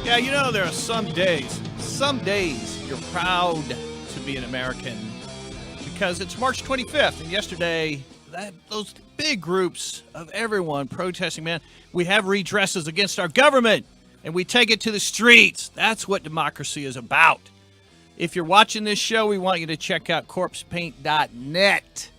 Yeah, you know, there are some days you're proud to be an American because it's March 25th, and yesterday, those big groups of everyone protesting, man, we have redresses against our government, and we take it to the streets. That's what democracy is about. If you're watching this show, we want you to check out Corpsepaint.net.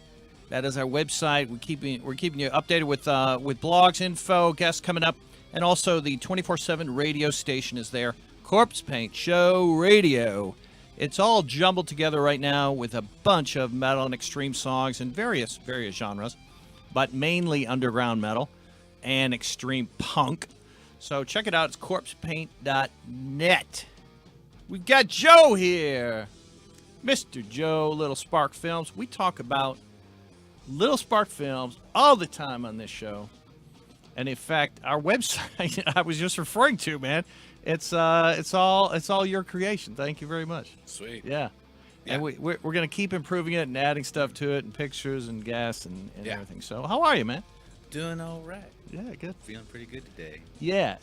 That is our website. We're keeping you updated with blogs, info, guests coming up. And also the 24/7 radio station is there, Corpsepaint Show Radio. It's all jumbled together right now with a bunch of metal and extreme songs in various genres, but mainly underground metal and extreme punk. So check it out. It's Corpsepaint.net. We've got Joe here. Mr. Joe, Little Spark Films. We talk about Little Spark Films all the time on this show. And in fact, our website I was just referring to, man, it's all your creation. Thank you very much. Sweet. Yeah. And we're going to keep improving it and adding stuff to it and pictures and gas and everything. So how are you, man? Doing all right. Yeah, good. Feeling pretty good today. Yeah.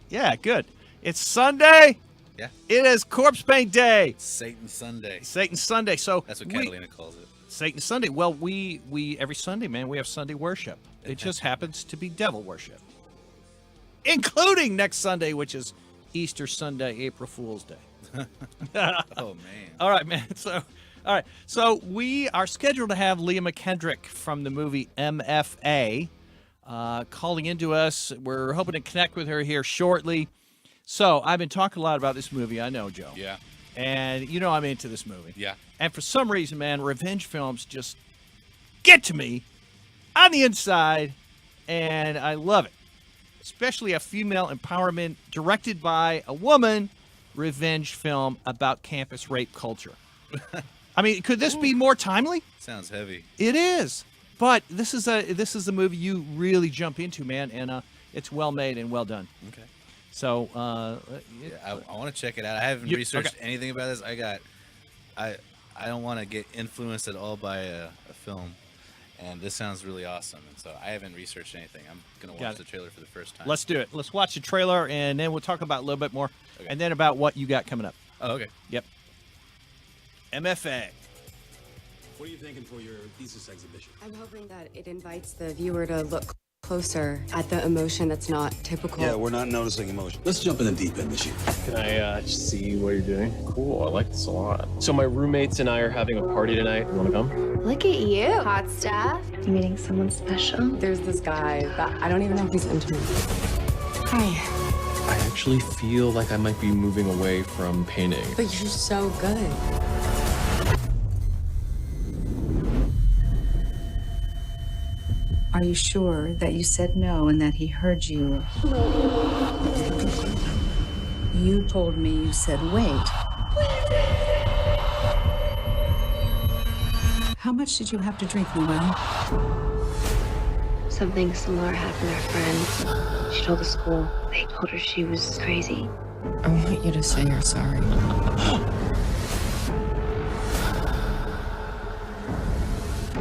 Yeah, good. It's Sunday. Yeah. It is Corpse Paint Day. Satan Sunday. Satan Sunday. So that's what Catalina calls it. Satan Sunday. Well, we every Sunday, man, we have Sunday worship. It just happens to be devil worship, including next Sunday, which is Easter Sunday, April Fool's Day. Oh, man. All right, man. So we are scheduled to have Leah McKendrick from the movie M.F.A. Calling into us. We're hoping to connect with her here shortly. So I've been talking a lot about this movie. I know, Joe. Yeah. And you know I'm into this movie. Yeah. And for some reason, man, revenge films just get to me on the inside, and I love it. Especially a female empowerment directed by a woman revenge film about campus rape culture. I mean, could this be more timely? Sounds heavy. It is. But this is a movie you really jump into, man, and it's well made and well done. Okay. So I want to check it out. I haven't researched anything about this. I don't want to get influenced at all by a film, and this sounds really awesome. And so I haven't researched anything. I'm gonna watch the trailer for the first time. Let's do it. Let's watch the trailer, and then we'll talk about a little bit more, and then about what you got coming up. Oh, okay. Yep. M.F.A. What are you thinking for your thesis exhibition? I'm hoping that it invites the viewer to look closer at the emotion that's not typical. Yeah, we're not noticing emotion. Let's jump in the deep end this year. Can I just see what you're doing? Cool, I like this a lot. So my roommates and I are having a party tonight. You wanna come? Look at you, hot stuff. You meeting someone special? There's this guy that I don't even know if he's into me. Hi. I actually feel like I might be moving away from painting. But you're so good. Are you sure that you said no and that he heard you? You told me you said wait. How much did you have to drink, Noelle? Something similar happened to her friend. She told the school. They told her she was crazy. I want you to say you're sorry.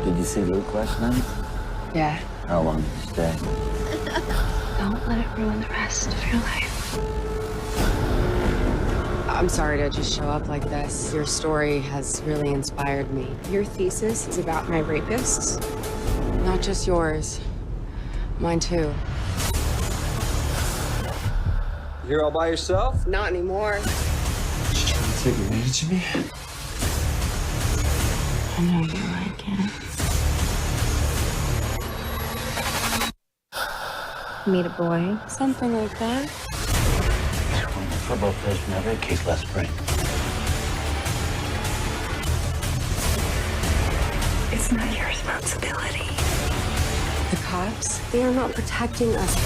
Did you see Luke last night? Yeah. How long did you stay? Don't let it ruin the rest of your life. I'm sorry to just show up like this. Your story has really inspired me. Your thesis is about my rapists? Not just yours. Mine too. You're all by yourself? Not anymore. Just trying to take advantage of me? I know you like it. Meet a boy, something like that. Football players from every case last spring. It's not your responsibility. The cops, they are not protecting us.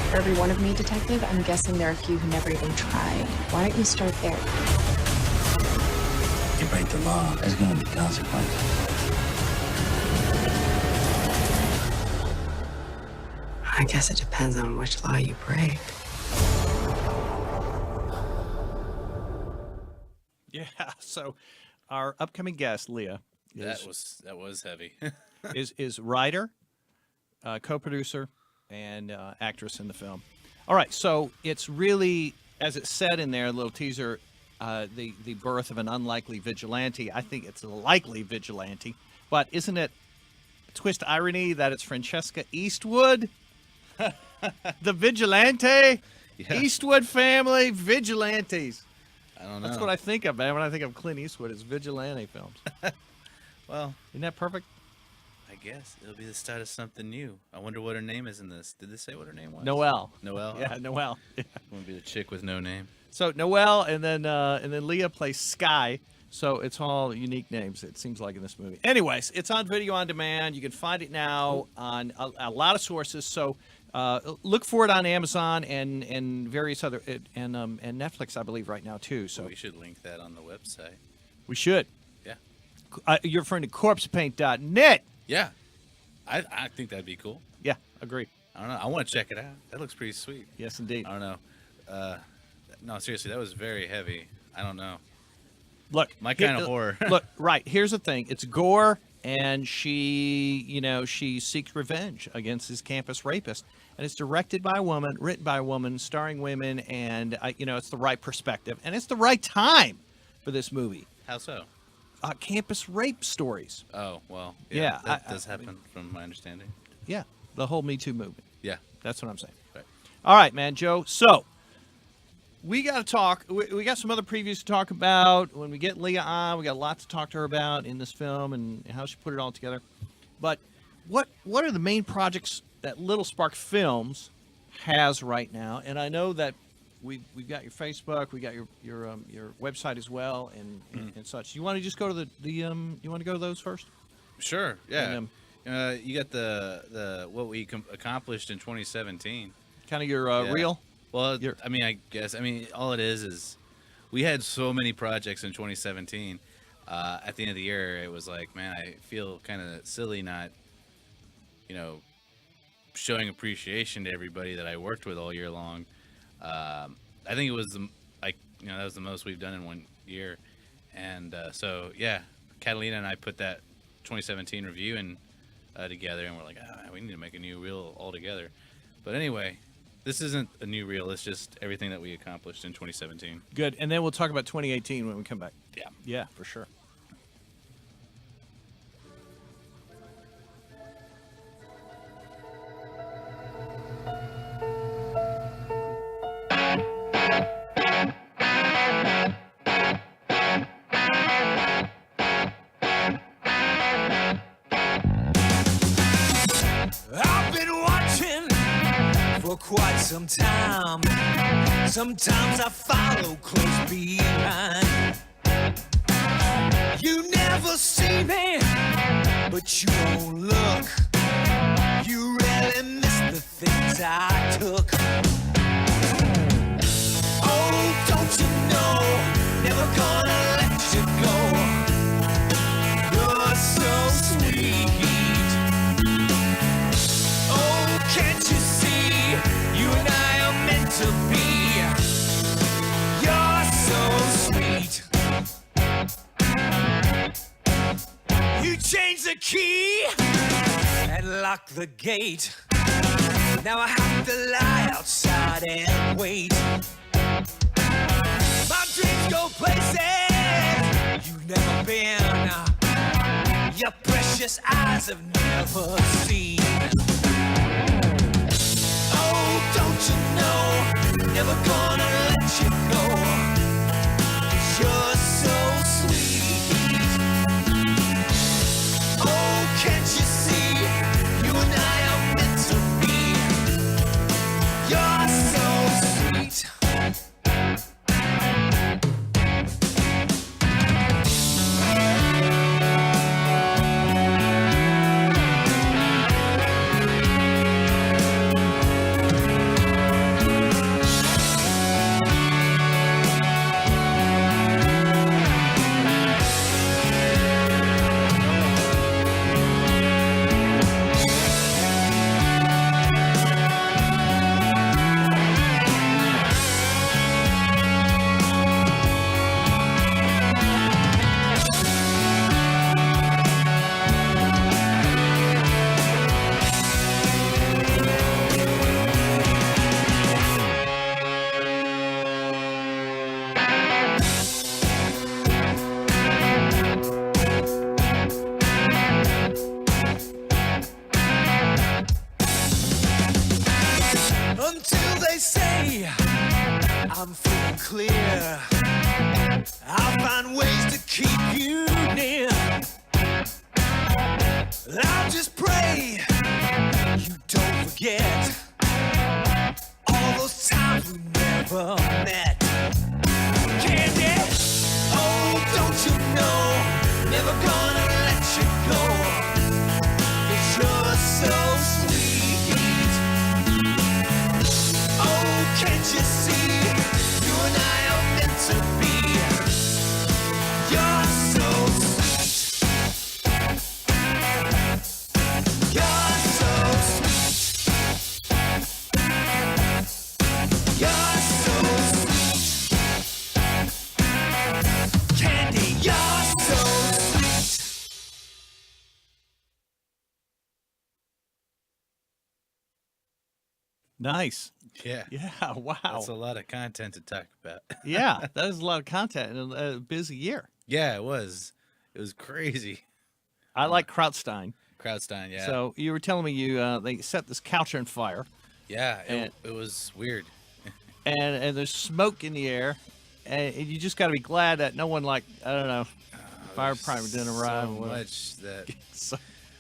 For every one of me, detective, I'm guessing there are a few who never even tried. Why don't you start there? You break the law, there's gonna be consequences. I guess it depends on which law you break. Yeah. So, our upcoming guest, Leah, That was heavy. is writer, co-producer, and actress in the film. All right, so it's really, as it said in there, a little teaser, the birth of an unlikely vigilante. I think it's a likely vigilante, but isn't it a twist irony that it's Francesca Eastwood, the vigilante? Yeah. Eastwood family vigilantes. I don't know. That's what I think of, man. When I think of Clint Eastwood, it's vigilante films. Well, Isn't that perfect? I guess it'll be the start of something new. I wonder what her name is in this. Did they say what her name was? Noelle. Noelle? Yeah, Noelle. Yeah. Want to be the chick with no name? So Noelle, and then Leah plays Sky. So it's all unique names, it seems like, in this movie. Anyways, it's on video on demand. You can find it now on a lot of sources. So look for it on Amazon and various other and Netflix, I believe, right now too. So We should link that on the website. we should. Yeah. You're referring to Corpsepaint.net. Yeah. I think that'd be cool. Yeah, agree. I don't know. I want to check it out. That looks pretty sweet. Yes, indeed. I don't know. No, seriously, that was very heavy. I don't know. Look, My kind of horror. Look, right. Here's the thing. It's gore, and she seeks revenge against this campus rapist. And it's directed by a woman, written by a woman, starring women, and, it's the right perspective. And it's the right time for this movie. How so? Campus rape stories. Oh, well. Yeah, That does happen from my understanding. Yeah, the whole Me Too movement. Yeah. That's what I'm saying. Right. All right, man, Joe. So we got to talk. We got some other previews to talk about. When we get Leah on, we got a lot to talk to her about in this film and how she put it all together. But what are the main projects that Little Spark Films has right now? And I know that we've got your Facebook, we got your website as well, and such. You want to just go to you want to go to those first? Sure. Yeah. And, you got the what we accomplished in 2017. kind of your reel. Well, I guess all it is we had so many projects in 2017. At the end of the year, it was like, man, I feel kind of silly not, showing appreciation to everybody that I worked with all year long. I think it was that was the most we've done in 1 year, and so yeah, Catalina and I put that 2017 review together, and we're like, we need to make a new reel altogether. But anyway, this isn't a new reel; it's just everything that we accomplished in 2017. Good, and then we'll talk about 2018 when we come back. Yeah, for sure. I've been watching for quite some time. Sometimes I follow close behind. You never see me, but you won't look. You really miss the things I took. Oh, don't you know, never gonna let you go. You're so sweet. Can't you see, you and I are meant to be? You're so sweet. You changed the key and locked the gate. Now I have to lie outside and wait. My dreams go places you've never been. Your precious eyes have never seen. Oh, don't you know, never gonna let you go. 'Cause you're so sweet. near. I'll find ways to keep you near. I'll just pray you don't forget all those times we never met. Candy, oh, don't you know, never gonna let you go. 'Cause you're so sweet. Oh, can't you see, you and I are meant to be. You're so sweet. You're so sweet. You're so sweet. Candy, you're so sweet. Nice. Yeah. Yeah. Wow. That's a lot of content to talk about. Yeah, that was a lot of content in a busy year. Yeah, it was. It was crazy. I like Krautstein. Krautstein, yeah. So you were telling me they set this couch on fire, yeah, and- it was weird. and there's smoke in the air, and you just got to be glad that no one, like, I don't know, fire primer didn't arrive. So or whatever. much that So-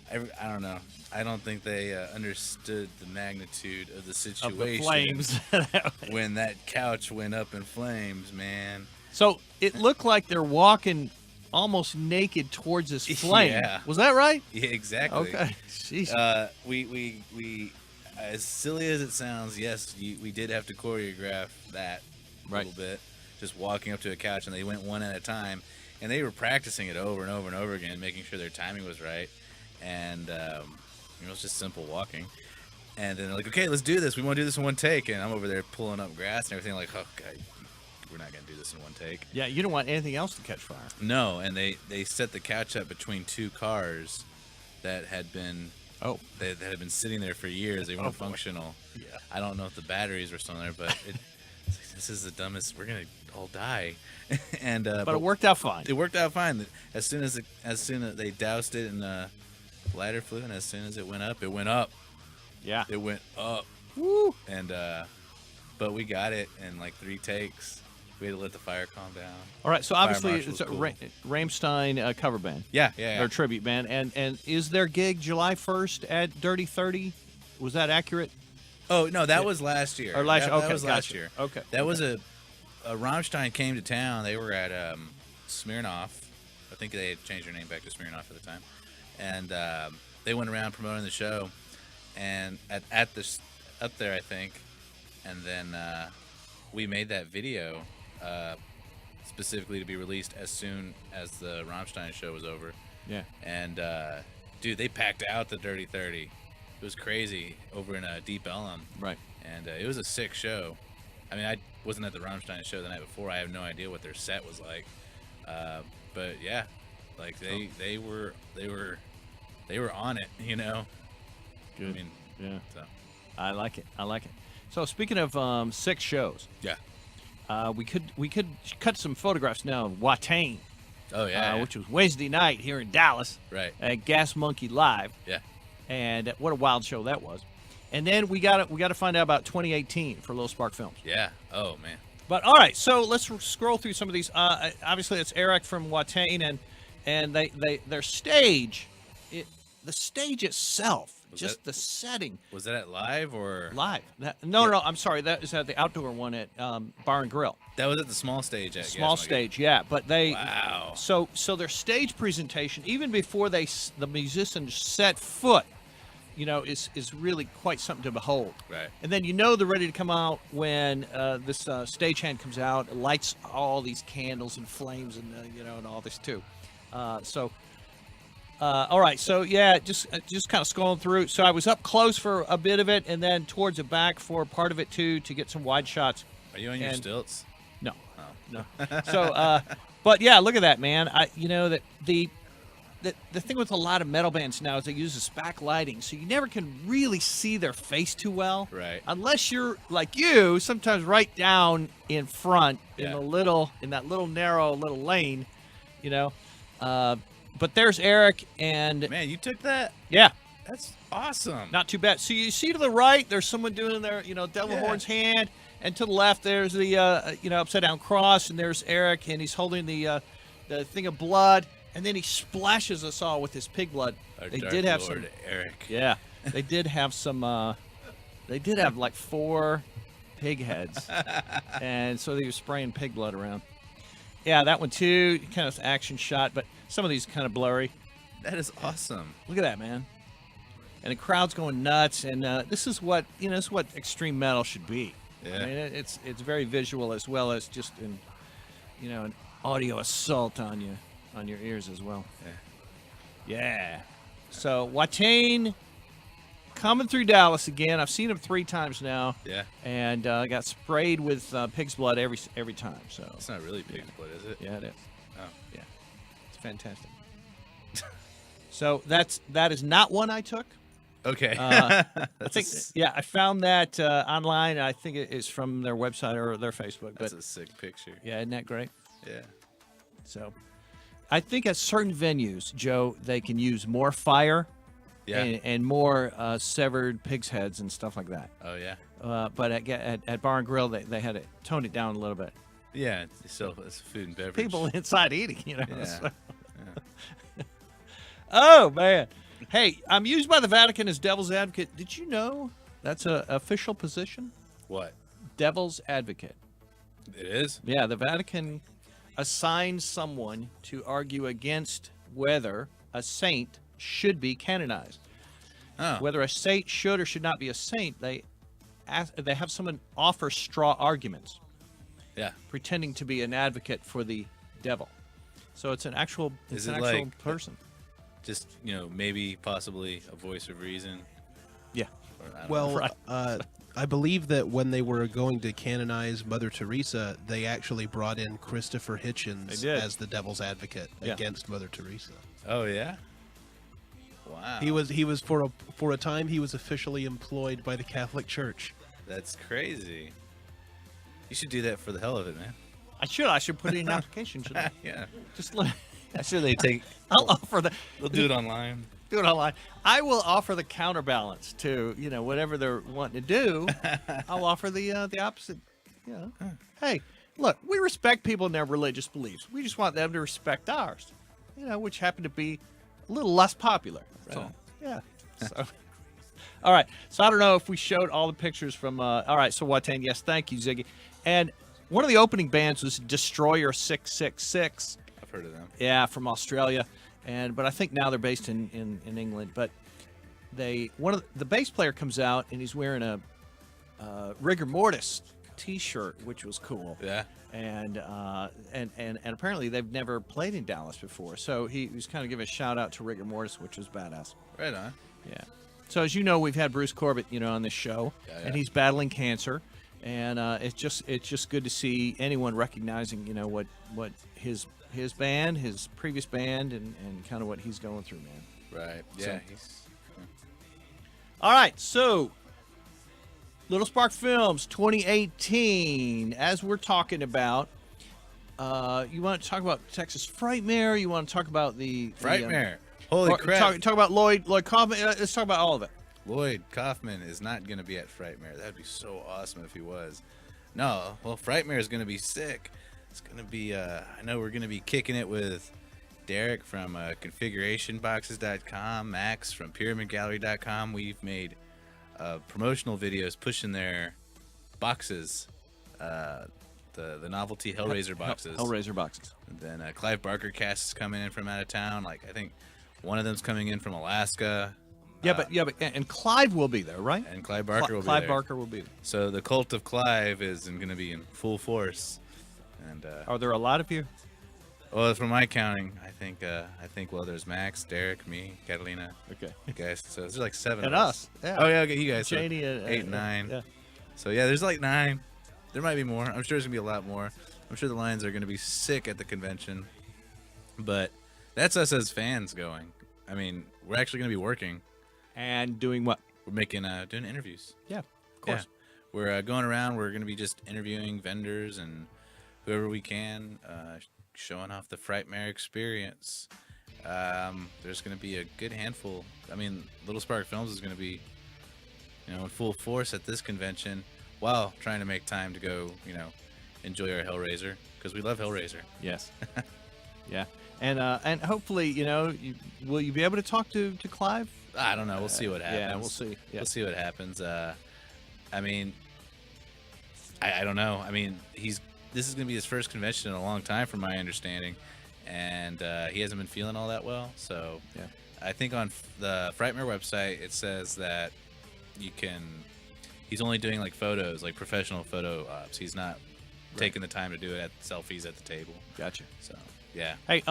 I don't know. I don't think they understood the magnitude of the of situation the flames. when that couch went up in flames, man. So it looked like they're walking almost naked towards this flame. Yeah. Was that right? Yeah, exactly. Okay. Jeez. We as silly as it sounds, yes, we did have to choreograph that a Right. little bit. Just walking up to a couch, and they went one at a time, and they were practicing it over and over and over again, making sure their timing was right. And it was just simple walking. And then they're like, okay, let's do this. We want to do this in one take. And I'm over there pulling up grass and everything, like, oh god, we're not gonna do this in one take. Yeah, you don't want anything else to catch fire. No, and they set the couch up between two cars that had been that had been sitting there for years. They weren't functional. Yeah. I don't know if the batteries were still in there, but this is the dumbest. We're gonna all die. And But it worked out fine. It worked out fine. As soon as they doused it in lighter fluid, and as soon as it went up, it went up. Yeah. It went up. Woo. And but we got it in like 3 takes. We had to let the fire calm down. All right, so Fire obviously marshal it's was a cool. Rammstein cover band. Yeah. Or tribute band. And is their gig July 1st at Dirty 30? Was that accurate? Oh no, that was last year. Or last that okay, was last gotcha. year. Okay. That was a Rammstein came to town. They were at Smirnoff. I think they had changed their name back to Smirnoff at the time. And they went around promoting the show, and at this up there, I think. And then we made that video specifically to be released as soon as the Rammstein show was over. Yeah. And dude, they packed out the Dirty 30. It was crazy over in Deep Ellum. Right. And it was a sick show. I mean, I wasn't at the Rammstein show the night before. I have no idea what their set was like. But yeah, like they were on it, you know. Good. I mean, yeah. So. I like it. So speaking of 6 shows, yeah, we could cut some photographs now of Watain. Oh yeah, which was Wednesday night here in Dallas. Right. At Gas Monkey Live. Yeah. And what a wild show that was. And then we got to find out about 2018 for Little Spark Films. Yeah. Oh man. But all right, so let's scroll through some of these. Obviously, it's Eric from Watain, and their stage, the stage itself, the setting. Was that at live or live? No, I'm sorry. That is at the outdoor one at Bar and Grill. That was at the small stage. Small stage, yeah. But they wow. So their stage presentation, even before the musicians set foot, you know, is really quite something to behold. Right. And then they're ready to come out when this stagehand comes out, lights all these candles and flames and and all this too. All right, so yeah, just kind of scrolling through. So I was up close for a bit of it, and then towards the back for part of it too, to get some wide shots. Are you on your stilts? No, oh. no. So, but yeah, look at that, man. That the thing with a lot of metal bands now is they use this backlighting, so you never can really see their face too well. Right. Unless you're like you, sometimes right down in front in that little narrow little lane, But there's Eric and man, you took that? Yeah. That's awesome. Not too bad. So you see to the right, there's someone doing their, devil horns hand, And to the left, there's the upside down cross, and there's Eric, and he's holding the thing of blood, and then he splashes us all with his pig blood. Our They Dark did have Lord some. Eric. Yeah, they did have some. They did have like 4 pig heads, and so they were spraying pig blood around. Yeah, that one too, kind of action shot, but some of these kind of blurry. That is awesome. Look at that, man. And the crowd's going nuts, and this is what this is what extreme metal should be. Yeah. I mean, it's very visual as well as just an audio assault on your ears as well. Yeah. So Watain coming through Dallas again. I've seen him 3 times now. Yeah. And got sprayed with pig's blood every time. So It's not really pig's blood, is it? yeah, it is. Oh. Yeah, it's fantastic. So that is not one I took. Okay. I think I found that online. I think it is from their website or their Facebook. That's But a sick picture. yeah, isn't that great? Yeah. So I think at certain venues, Joe, they can use more fire Yeah. and more severed pig's heads and stuff like that. Oh yeah. But at Bar and Grill, they had to tone it down a little bit. Yeah. So it's food and beverage. People inside eating, Yeah. so. Oh, man. Hey, I'm used by the Vatican as devil's advocate. Did you know that's an official position? What? Devil's advocate. It is? Yeah, the Vatican assigns someone to argue against whether a saint should be canonized. Oh. Whether a saint should or should not be a saint, they have someone offer straw arguments, Yeah. pretending to be an advocate for the devil. So it's an actual, Is an it actual like- person. Just, maybe possibly a voice of reason. Yeah. Or, I don't know. Well, Right. I believe that when they were going to canonize Mother Teresa, they actually brought in Christopher Hitchens They did. as the devil's advocate Yeah. against Mother Teresa. Oh yeah. Wow. He was for a time he was officially employed by the Catholic Church. That's crazy. You should do that for the hell of it, man. I should put in an application, shouldn't I? Yeah. Just let. I'm sure they take. I'll offer the. They'll do it online. Do it online. I will offer the counterbalance to whatever they're wanting to do. I'll offer the opposite. Hey, look, we respect people in their religious beliefs. We just want them to respect ours. Which happen to be a little less popular. That's all. Yeah. So. All right. So I don't know if we showed all the pictures from. All right. So Watain, yes, thank you, Ziggy. And one of the opening bands was Destroyer 666. I've heard of them. Yeah, from Australia, but I think now they're based in England. But the bass player comes out and he's wearing a rigor mortis T-shirt, which was cool. Yeah. And apparently they've never played in Dallas before, so he was kind of giving a shout out to rigor mortis, which was badass. Right on. Yeah. So as you know, we've had Bruce Corbett, on this show, and he's battling cancer, and it's just good to see anyone recognizing, what his band, his previous band, and kind of what he's going through, man. Right. Yeah. So. All right. So, Little Spark Films 2018. As we're talking about, you want to talk about Texas Frightmare? You want to talk about the Frightmare? Holy crap! Talk about Lloyd Kaufman. Let's talk about all of it. Lloyd Kaufman is not going to be at Frightmare. That'd be so awesome if he was. No, well, Frightmare is going to be sick. It's going to be, I know we're going to be kicking it with Derek from configurationboxes.com, Max from pyramidgallery.com. We've made promotional videos pushing their boxes, the novelty Hellraiser boxes. Hellraiser boxes. And then Clive Barker cast is coming in from out of town. Like, I think one of them's coming in from Alaska. But and Clive will be there, right? And Clive Barker will be there. Clive Barker will be there. So the cult of Clive is going to be in full force. And are there a lot of you? Well, from my counting, I think there's Max, Derek, me, Catalina. Okay. Guys, so there's like 7 and of us. Yeah. Oh yeah, okay, you guys. Janie, so 8, 9. Yeah. So yeah, there's like 9. There might be more. I'm sure there's gonna be a lot more. I'm sure the lines are gonna be sick at the convention. But that's us as fans going. I mean, we're actually gonna be working. And doing what? We're making doing interviews. Yeah, of course. Yeah. We're going around. We're gonna be just interviewing vendors and whoever we can, showing off the Frightmare experience. There's going to be a good handful. I mean, Little Spark Films is going to be, in full force at this convention. while trying to make time to go, enjoy our Hellraiser, because we love Hellraiser. Yes. Yeah. And hopefully, will you be able to talk to Clive? I don't know. We'll see what happens. Yeah, we'll see. Yeah. We'll see what happens. I mean, I don't know. I mean, this is going to be his first convention in a long time, from my understanding, and he hasn't been feeling all that well. So yeah. I think on the Frightmare website it says that he's only doing like photos, like professional photo ops. He's not taking the time to do it at selfies at the table. Gotcha. So yeah. Hey,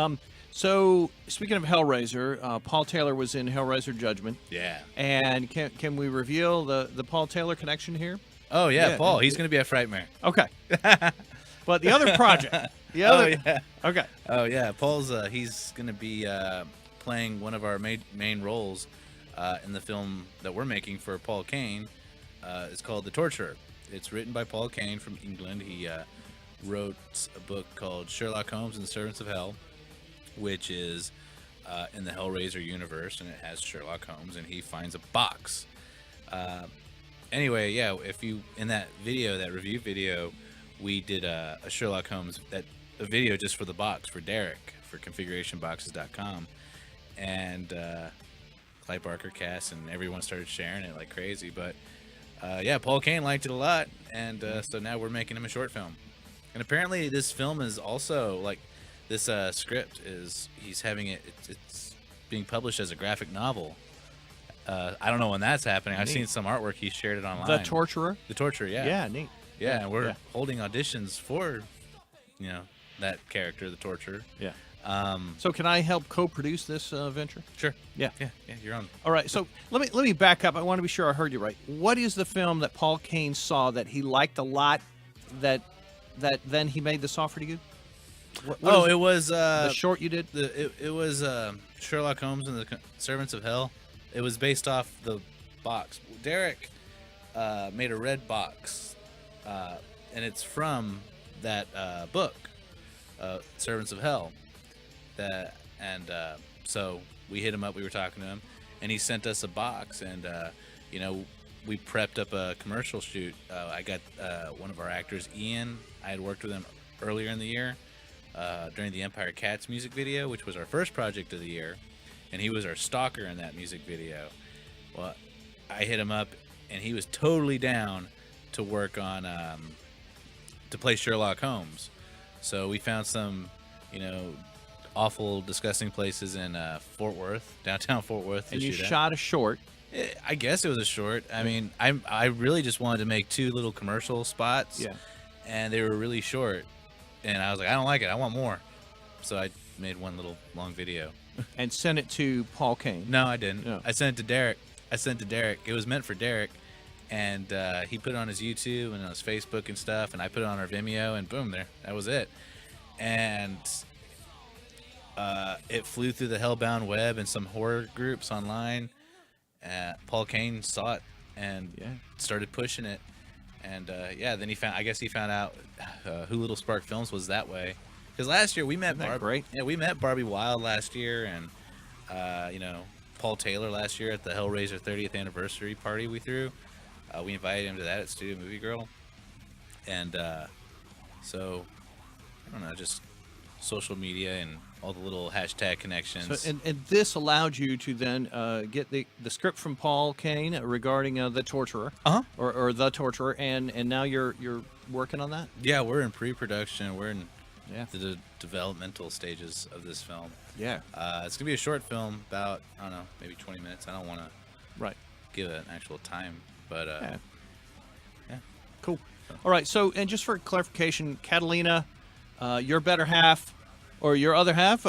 so speaking of Hellraiser, Paul Taylor was in Hellraiser Judgment. Yeah. And can we reveal the Paul Taylor connection here? Oh yeah, Paul. He's going to be at Frightmare. Okay. But the other project. Oh yeah. Okay. Oh yeah, Paul's he's going to be playing one of our main roles in the film that we're making for Paul Kane. It's called The Torturer. It's written by Paul Kane from England. He wrote a book called Sherlock Holmes and the Servants of Hell, which is in the Hellraiser universe, and it has Sherlock Holmes, and he finds a box. Anyway, yeah, if you in that video, that review video, we did a Sherlock Holmes a video just for the box for Derek for configurationboxes.com, and Clive Barker cast, and everyone started sharing it like crazy. But yeah, Paul Kane liked it a lot, and so now we're making him a short film. And apparently this film is also like this script he's having it's being published as a graphic novel. I don't know when that's happening. I've seen some artwork. He shared it online. The Torturer? The Torturer, yeah. Yeah, neat. Yeah, and we're holding auditions for, that character, the Torturer. Yeah. So can I help co-produce this venture? Sure. Yeah. Yeah, you're on. All right. So let me back up. I want to be sure I heard you right. What is the film that Paul Kane saw that he liked a lot that then he made this offer to you? It was the short you did. It was Sherlock Holmes and the Servants of Hell. It was based off the box. Derek made a red box, and it's from that book, Servants of Hell. So we hit him up. We were talking to him, and he sent us a box, and we prepped up a commercial shoot. I got one of our actors, Ian. I had worked with him earlier in the year during the Empire Cats music video, which was our first project of the year, and he was our stalker in that music video. Well, I hit him up, and he was totally down to work on to play Sherlock Holmes. So we found some, awful, disgusting places in Fort Worth, downtown Fort Worth. And you shot a short. I guess it was a short. I mean, I really just wanted to make 2 little commercial spots. Yeah. And they were really short. And I was like, I don't like it. I want more. So I made one little long video. And sent it to Paul Kane. No, I didn't. No. I sent it to Derek. It was meant for Derek. And he put it on his YouTube and on his Facebook and stuff. And I put it on our Vimeo. And boom, there. That was it. And it flew through the Hellbound web and some horror groups online. Paul Kane saw it and started pushing it. And then he found out Who Little Spark Films was that way. Because last year we met Barbie. Yeah, we met Barbie Wilde last year, and Paul Taylor last year at the Hellraiser 30th anniversary party we threw. We invited him to that at Studio Movie Girl, and so I don't know, just social media and all the little hashtag connections. So, and this allowed you to then get the script from Paul Kane regarding the Torturer, or the Torturer, and now you're working on that. Yeah, we're in pre-production. We're in the developmental stages of this film. Yeah. It's gonna be a short film, about, I don't know, maybe 20 minutes. I don't want to give it an actual time, but yeah. Cool. All right. So, and just for clarification, Catalina, your better half, or your other half,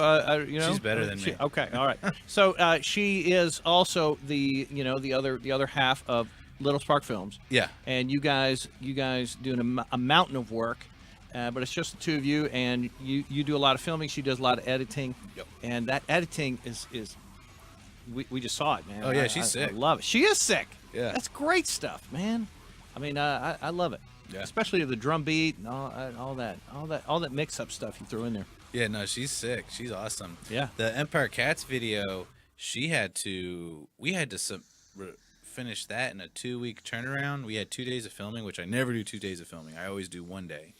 she's better than me. Okay. All right. So she is also the other half of Little Spark Films. Yeah. And you guys doing a mountain of work. But it's just the 2 of you, and you do a lot of filming. She does a lot of editing. Yep. And that editing is we just saw it, man. Oh yeah, she's sick. I love it. She is sick. Yeah. That's great stuff, man. I mean, I love it. Yeah. Especially the drum beat and all that mix-up stuff you threw in there. Yeah, no, she's sick. She's awesome. Yeah. The Empire Cats video, we had to finished that in a 2-week turnaround. We had 2 days of filming, which I never do 2 days of filming. I always do 1 day.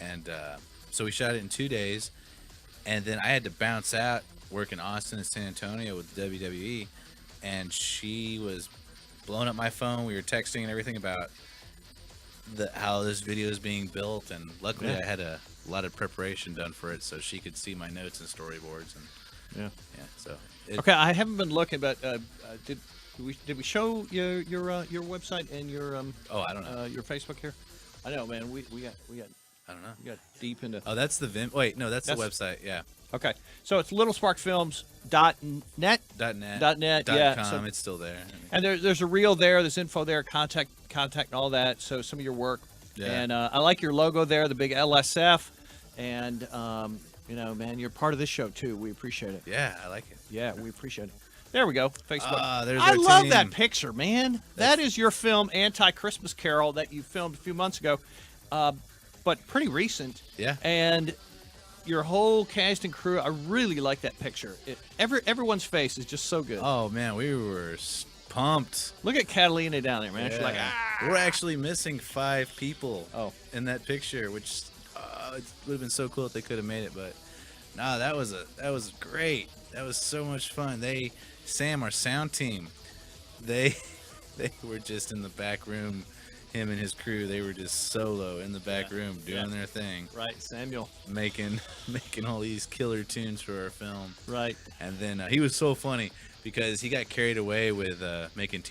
And so we shot it in 2 days, and then I had to bounce out, work in Austin and San Antonio with WWE, and she was blowing up my phone. We were texting and everything about how this video is being built, and luckily I had a lot of preparation done for it, so she could see my notes and storyboards. And so okay, I haven't been looking, but did we show your website and your I don't know, your Facebook here? I know, man. We got I don't know. We got deep into. Oh, that's the Vim. Wait, no, that's the website. Yeah. Okay, so it's littlesparkfilms.net. .net. Yeah. .com. So, it's still there. And there's a reel there. There's info there. Contact and all that. So some of your work. Yeah. And I like your logo there, the big LSF. And you know, man, you're part of this show too. We appreciate it. Yeah, I like it. Yeah, we appreciate it. There we go. Facebook. There's I our love team. that picture, man. That is your film, Anti-Christmas Carol, that you filmed a few months ago, but pretty recent. Yeah. And your whole cast and crew, I really like that picture. Everyone's face is just so good. Oh man, we were pumped. Look at Catalina down there, man. Yeah. She's like, We're actually missing 5 people. Oh. In that picture, which it would have been so cool if they could have made it, but nah, that was great. That was so much fun. Sam, our sound team, they were just in the back room. Him and his crew, they were just solo in the back room doing their thing. Right, Samuel. Making all these killer tunes for our film. Right. And then he was so funny because he got carried away with making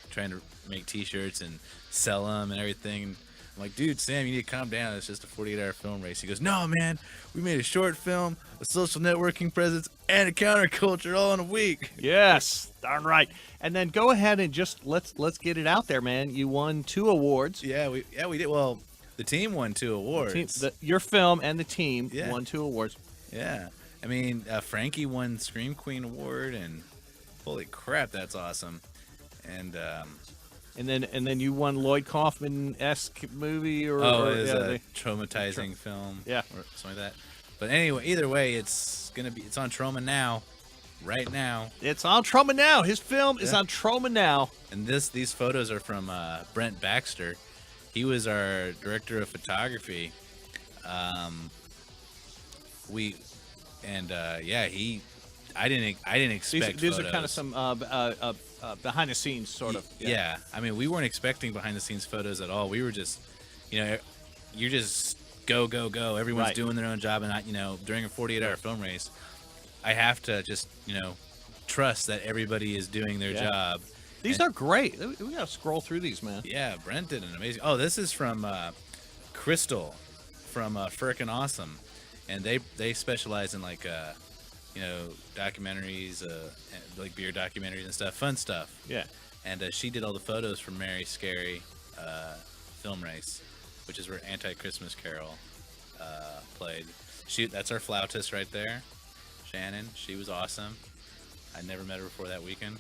trying to make t-shirts and sell them and everything. I'm like, dude, Sam, you need to calm down. It's just a 48-hour film race. He goes, no, man, we made a short film, a social networking presence, and a counterculture all in a week. Yes, darn right. And then go ahead and just let's get it out there, man. You won 2 awards. Yeah, we did. Well, the team won 2 awards. Your film and the team Yeah. won 2 awards. Yeah, I mean, Frankie won Scream Queen Award, and holy crap, that's awesome. And then you won Lloyd Kaufman-esque movie or it was a traumatizing film, yeah, or something like that. But anyway, either way, it's on Troma now, right now. It's on Troma now. His film is on Troma now. And these photos are from Brent Baxter. He was our director of photography. I didn't expect these photos. are kind of some behind the scenes sort of. Yeah, I mean, we weren't expecting behind the scenes photos at all. We were just, you're just go. Everyone's doing their own job, and during a 48-hour film race, I have to just trust that everybody is doing their job. These are great. We gotta scroll through these, man. Yeah, Brent did an amazing. Oh, this is from Crystal from Frickin' Awesome, and they specialize in documentaries, like beer documentaries and stuff, fun stuff. Yeah. And she did all the photos for Mary Scary film race, which is where Anti-Christmas Carol played. That's our flautist right there, Shannon. She was awesome. I never met her before that weekend.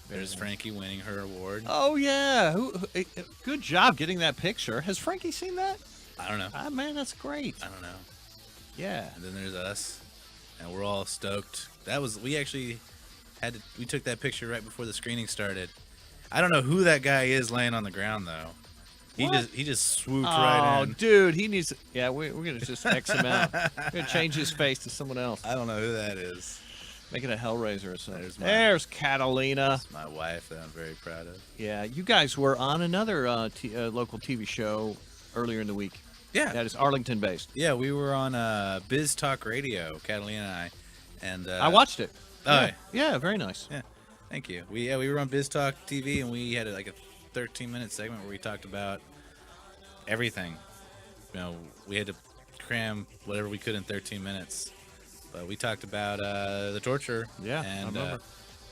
There's Frankie winning her award. Oh yeah, good job getting that picture. Has Frankie seen that? I don't know. Man, that's great. I don't know. Yeah. And then there's us, and we're all stoked. We actually we took that picture right before the screening started. I don't know who that guy is laying on the ground though. He just swooped right in. Oh, dude, he needs. Yeah, we're gonna just X him out. We're gonna change his face to someone else. I don't know who that is. Make it a Hellraiser or something. There's Catalina. That's my wife that I'm very proud of. Yeah, you guys were on another local TV show earlier in the week. Yeah. That is Arlington based. Yeah, we were on Biz Talk Radio, Catalina and I. And I watched it. Oh, yeah, very nice. Yeah, thank you. We were on Biz Talk TV, and we had a 13-minute segment where we talked about everything. We had to cram whatever we could in 13 minutes. But we talked about the torture. Yeah, and I remember.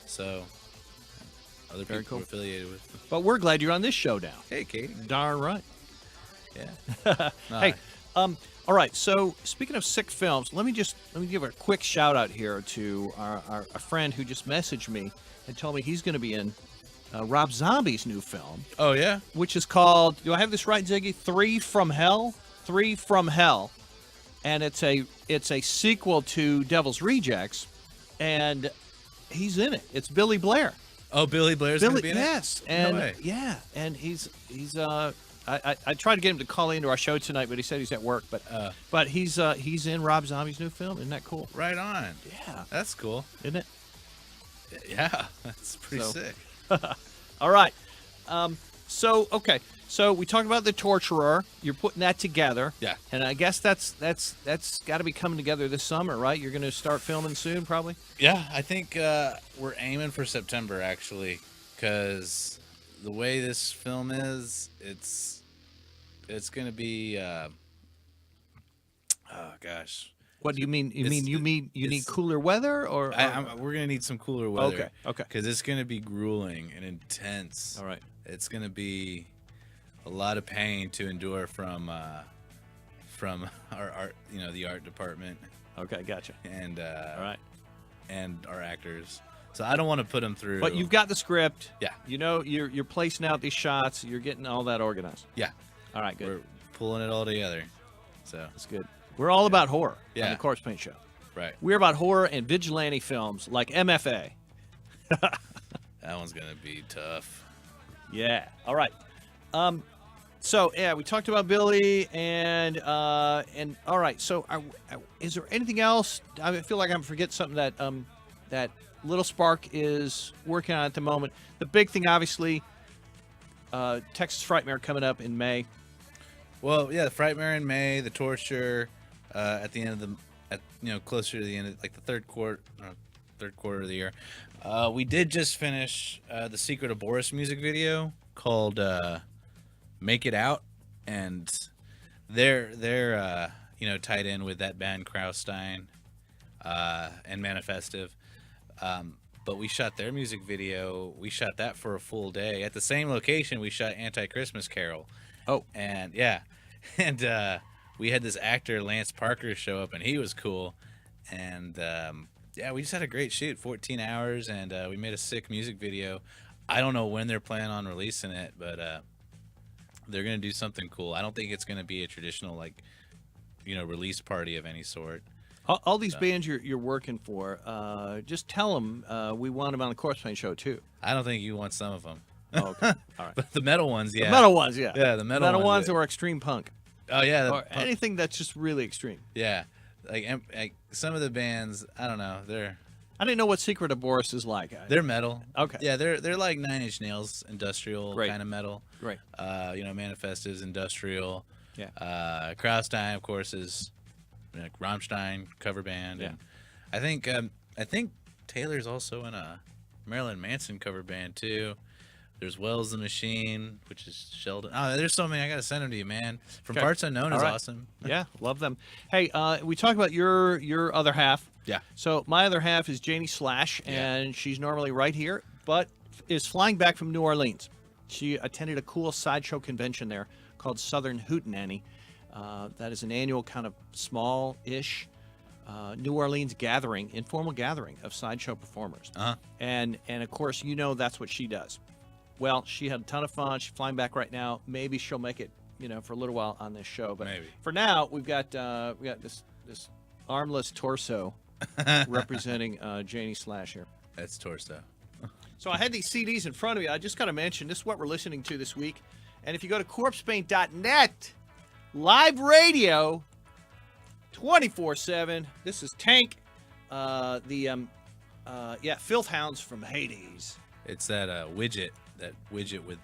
So other Very people cool. were affiliated with. But we're glad you're on this show now. Hey, Katie. Darn right. Yeah. Hey, all right. So speaking of sick films, let me give a quick shout out here to our friend who just messaged me and told me he's going to be in Rob Zombie's new film. Oh yeah. Which is called. Do I have this right, Ziggy? 3 from Hell. 3 from Hell. And it's a sequel to Devil's Rejects, and he's in it. It's Billy Blair. Oh, Billy Blair's going to be in yes. it? And No way. yeah, and he's I tried to get him to call into our show tonight, but he said he's at work. But he's in Rob Zombie's new film. Isn't that cool? Right on. Yeah. That's cool. Isn't it? Yeah, that's pretty sick. All right. Okay. So we talked about the Torturer. You're putting that together. Yeah. And I guess that's got to be coming together this summer, right? You're going to start filming soon, probably. Yeah, I think we're aiming for September actually, because the way this film is, it's going to be. Oh gosh. What do you mean? You need cooler weather, or we're gonna need some cooler weather. Okay. Because it's gonna be grueling and intense. All right. It's gonna be a lot of pain to endure from our art, the art department. Okay, gotcha. And all right, and our actors. So I don't want to put them through. But you've got the script. Yeah. You're placing out these shots. You're getting all that organized. Yeah. All right, good. We're pulling it all together. So that's good. We're all about horror on Yeah. the Corpsepaint Show. Right. We're about horror and vigilante films like M.F.A. That one's gonna be tough. Yeah. All right. So yeah, we talked about Billy and all right. So is there anything else? I feel like I'm forgetting something that that Little Spark is working on at the moment. The big thing, obviously, Texas Frightmare coming up in May. Well, yeah, the Frightmare in May, the Torture at the end of closer to the end of like the third quarter of the year. We did just finish the Secret of Boris music video called "Make It Out," and they're tied in with that band Krausstein and Manifestive. But we shot their music video. We shot that for a full day at the same location. We shot Anti-Christmas Carol. Oh, and yeah, and we had this actor Lance Parker show up, and he was cool. And yeah, we just had a great shoot, 14 hours, and we made a sick music video. I don't know when they're planning on releasing it, but they're gonna do something cool. I don't think it's gonna be a traditional release party of any sort. All these bands you're working for, just tell them we want them on the Corpsepaint Show too. I don't think you want some of them. Oh, okay. All right. But the metal ones, yeah. The metal ones, yeah. Yeah, the metal ones or extreme punk. Oh yeah, or anything that's just really extreme. Yeah, like some of the bands, I don't know. I didn't know what Secret of Boris is like. They're metal. Okay. Yeah, they're like 9 Inch Nails, industrial kind of metal. Great. Manifest is industrial. Yeah. Krausstein, of course, is Rammstein cover band. Yeah. And I think Taylor's also in a Marilyn Manson cover band too. There's Wells the Machine, which is Sheldon. Oh, there's so many. I gotta send them to you, man. From Parts Unknown is awesome. Yeah, love them. Hey, we talked about your other half. Yeah. So my other half is Janie Slash, and she's normally right here, but is flying back from New Orleans. She attended a cool sideshow convention there called Southern Hootenanny. That is an annual kind of small-ish New Orleans gathering, informal gathering of sideshow performers. Uh-huh. And of course, that's what she does. Well, she had a ton of fun. She's flying back right now. Maybe she'll make it, for a little while on this show. But maybe. For now, we got this armless torso representing Janie Slash here. That's torso. So I had these CDs in front of me. I just got to mention this is what we're listening to this week. And if you go to corpsepaint.net, live radio, 24/7. This is Tank, Filth Hounds from Hades. It's that widget with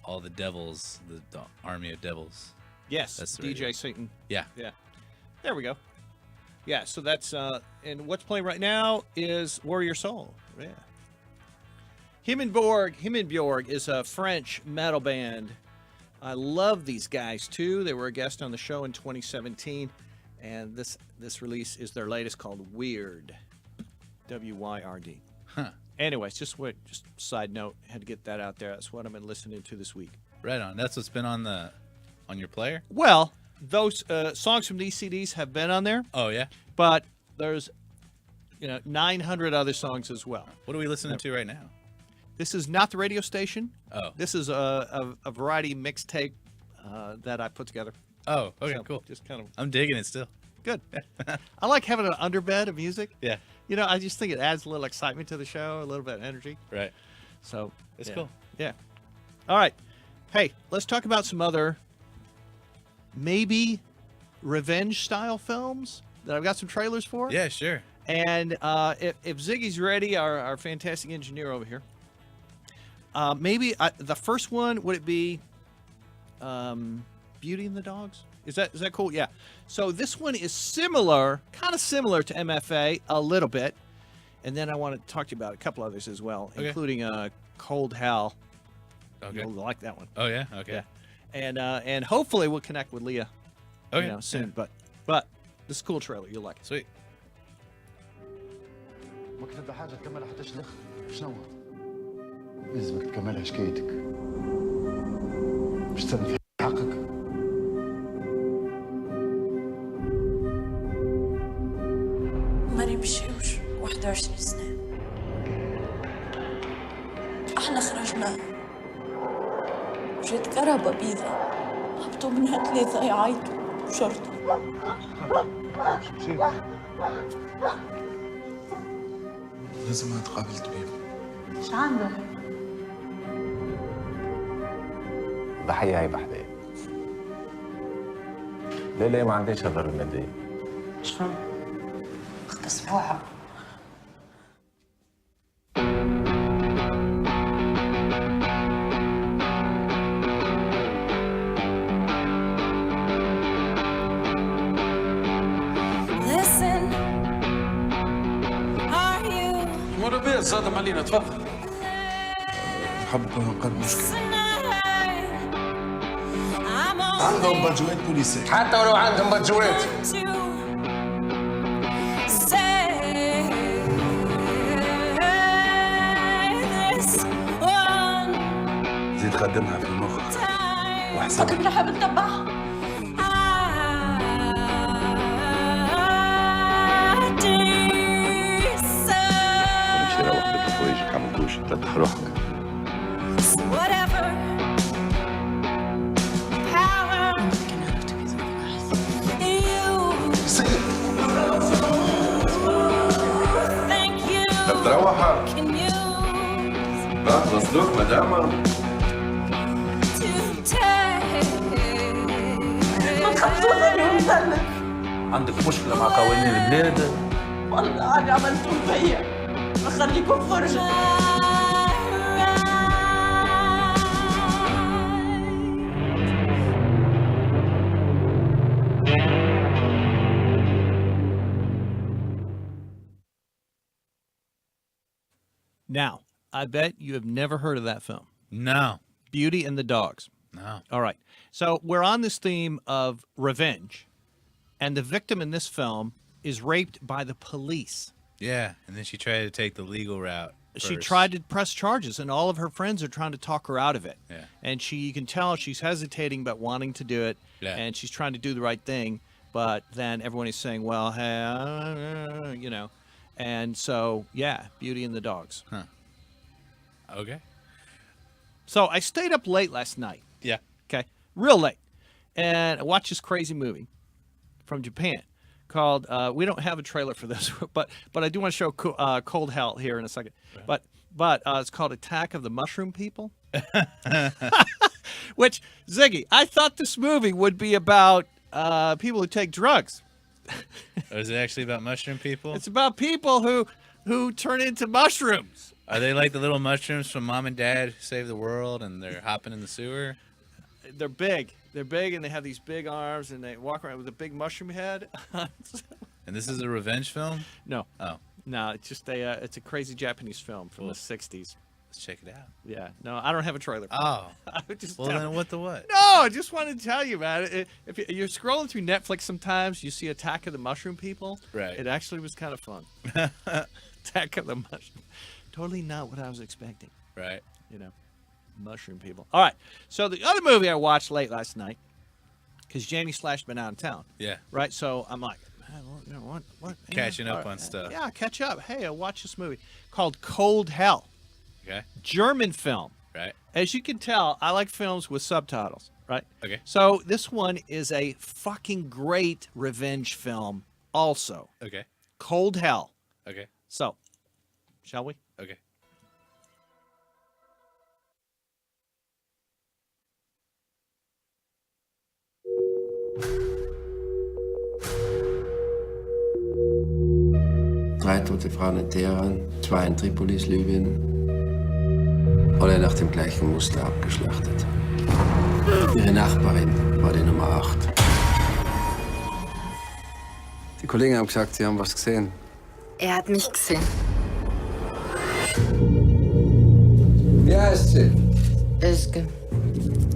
all the devils, the army of devils. Yes, that's the DJ radio. Satan. Yeah. There we go. Yeah, so that's and what's playing right now is Warrior Soul. Yeah. Himmelbjorg is a French metal band. I love these guys too. They were a guest on the show in 2017, and this release is their latest called Weird. WYRD. Huh. Anyways, just side note, had to get that out there. That's what I've been listening to this week. Right on. That's what's been on your player? Well, those songs from these CDs have been on there. Oh yeah. But there's 900 other songs as well. What are we listening to right now? This is not the radio station. Oh. This is a variety mixtape that I put together. Oh, okay, So, cool. Just kind of. I'm digging it still. Good. I like having an underbed of music. Yeah. You know, I just think it adds a little excitement to the show, a little bit of energy. Right. So It's yeah. cool. Yeah. All right. Hey, let's talk about some other maybe revenge style films that I've got some trailers for. Yeah, sure. And if Ziggy's ready, our fantastic engineer over here, maybe the first one, would it be Beauty and the Dogs? Is that cool? Yeah. So this one is similar, kind of similar to M.F.A. a little bit. And then I want to talk to you about a couple others as well, including Cold Hell. Okay. You'll like that one. Oh, yeah? Okay. Yeah. And hopefully we'll connect with Leah soon. Yeah. But this is a cool trailer. You'll like it. Sweet. ما كتب حاجة تكملها حتى شلخ شنو؟ لازمك تكملها حكايتك مش تسلم في حقك ماني بشيوش 21 سنة احنا خرجنا جيت كهربا بيضة هبطوا منها 3 يعيطوا بشرطة لازم نتقابل طبيب شو عنده؟ ضحية هي بحدة لا ما عنديش هالضرر المادية شلون؟ اختصروها مر بيه صادم علينا تفضل نحب نقل مشكلة عندهم بادجوات بوليسية حتى ولو عندهم بادجوات زيد خدمها في المخ فكر نحب نتبعها امشي روح بدل حوايجك عملتوش تلتح روحك تروح مصدوق مدامة ما تخافوش اليوم مدلل عندك مشكلة مع قوانين البلاد والله أنا عملتوا فيا بخليكم فرجة Now, I bet you have never heard of that film. No. Beauty and the Dogs. No. All right. So we're on this theme of revenge, and the victim in this film is raped by the police. Yeah, and then she tried to take the legal route. She first. tried to press charges, and all of her friends are trying to talk her out of it. Yeah. And you can tell she's hesitating but wanting to do it, Yeah. and she's trying to do the right thing, but then everyone is saying, well, hey, you know. And so, yeah, Beauty and the Dogs. Huh. Okay. So I stayed up late last night. Yeah. Okay. Real late. And I watched this crazy movie from Japan called, we don't have a trailer for this, but I do want to show Cold Hell here in a second. But it's called Attack of the Mushroom People. Which, Ziggy, I thought this movie would be about people who take drugs. Or is it actually about mushroom people? It's about people who turn into mushrooms. Are they like the little mushrooms from Mom and Dad Who Save the World, and they're hopping in the sewer? They're big. They're big, and they have these big arms, and they walk around with a big mushroom head. And this is a revenge film? No. Oh. No, it's just it's a crazy Japanese film from the 60s. Let's check it out. Yeah. No, I don't have a trailer for Oh. it. Well, then what the what? No, I just wanted to tell you, man. If you're scrolling through Netflix sometimes, you see Attack of the Mushroom People. Right. It actually was kind of fun. Attack of the Mushroom. Totally not what I was expecting. Right. You know, mushroom people. All right. So the other movie I watched late last night, because Janie Slash been out of town. Yeah. Right. So I'm like, man, you know what? Catching up all on stuff. Yeah, catch up. Hey, I watched this movie called Cold Hell. Okay. German film. Right. As you can tell, I like films with subtitles. Right. Okay. So this one is a fucking great revenge film. Also. Okay. Cold Hell. Okay. So, shall we? Okay. Drei tote Frauen in Teheran, 2 in Tripolis, Libyen. Alle nach dem gleichen Muster abgeschlachtet. Ihre Nachbarin war die Nummer 8. Die Kollegen haben gesagt, sie haben was gesehen. Er hat mich gesehen. Wie heißt sie? Özge,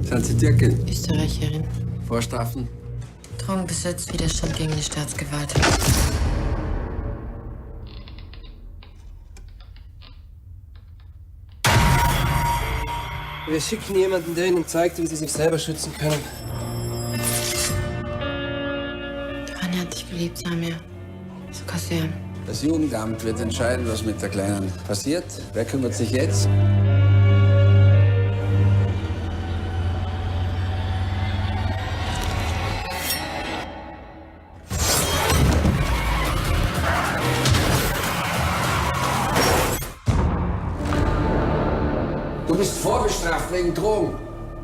Sind Sie Türkin? Österreicherin. Vorstrafen? Drogenbesitz, Widerstand gegen die Staatsgewalt. Wir schicken jemanden, der Ihnen zeigt, wie Sie sich selber schützen können. Rani hat dich geliebt, Samir. Sogar sehr. Das Jugendamt wird entscheiden, was mit der Kleinen passiert. Wer kümmert sich jetzt? Du bist vorbestraft wegen Drogen.